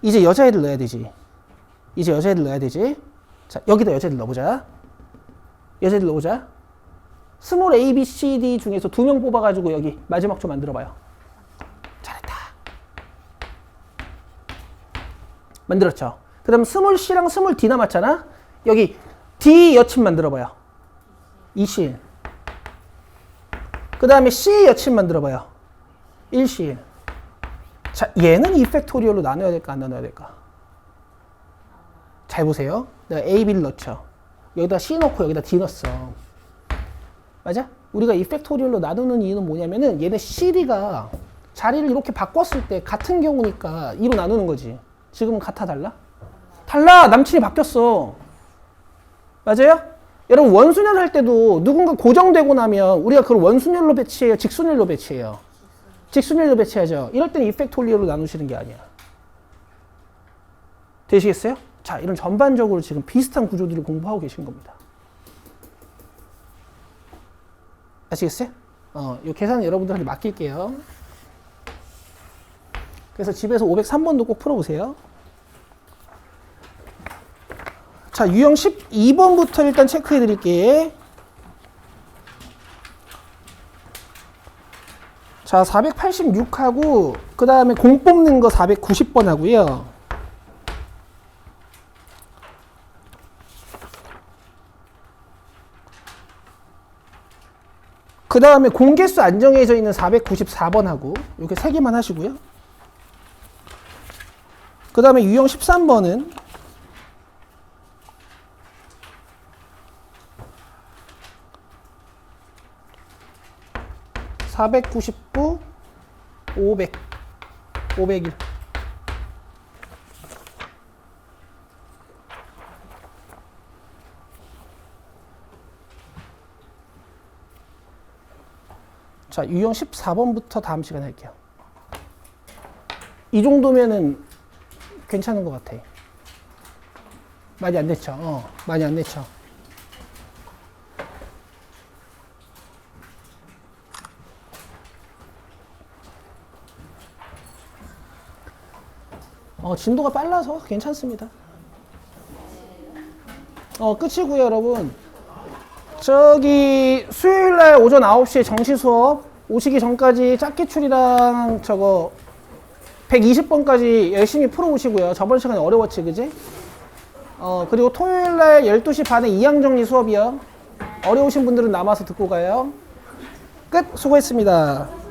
이제 여자애들 넣어야 되지. 이제 여자애들 넣어야 되지. 자, 여기다 여자애들 넣어보자. 여자애들 넣어보자. 스몰 A, B, C, D 중에서 2명 뽑아가지고 여기 마지막 조 만들어봐요. 잘했다. 만들었죠. 그 다음 스몰 C랑 스몰 D 남았잖아. 여기 D 여친 만들어봐요. 2실. 그 다음에 C 여친 만들어봐요. 1실. 자, 얘는 이펙토리얼로 나눠야 될까 안 나눠야 될까? 잘 보세요. 내가 A, B를 넣죠. 여기다 C 넣고 여기다 D 넣었어. 맞아? 우리가 이펙토리얼로 나누는 이유는 뭐냐면은 얘네 CD가 자리를 이렇게 바꿨을 때 같은 경우니까 2로 나누는 거지. 지금은 같아 달라? 달라! 남친이 바뀌었어. 맞아요? 여러분 원순열 할 때도 누군가 고정되고 나면 우리가 그걸 원순열로 배치해요? 직순열로 배치해요? 직순열로 배치하죠. 이럴 때는 이펙토리얼로 나누시는 게 아니야. 되시겠어요? 자, 이런 전반적으로 지금 비슷한 구조들을 공부하고 계신 겁니다. 아시겠어요? 이 계산은 여러분들한테 맡길게요. 그래서 집에서 503번도 꼭 풀어보세요. 자, 유형 12번부터 일단 체크해 드릴게. 자, 486하고 그 다음에 공 뽑는 거 490번 하고요. 그 다음에 공개수 안정해져 있는 494번 하고 이렇게 3개만 하시고요. 그 다음에 유형 13번은 499, 500, 501. 자, 유형 14번부터 다음 시간에 할게요. 이 정도면은 괜찮은 것 같아. 많이 안 냈죠? 많이 안 냈죠? 진도가 빨라서 괜찮습니다. 끝이고요, 여러분. 저기 수요일날 오전 9시에 정시 수업 오시기 전까지 짝기출이랑 저거 120번까지 열심히 풀어오시고요. 저번 시간에 어려웠지, 그지? 그리고 토요일날 12시 반에 이항정리 수업이요. 어려우신 분들은 남아서 듣고 가요. 끝! 수고했습니다.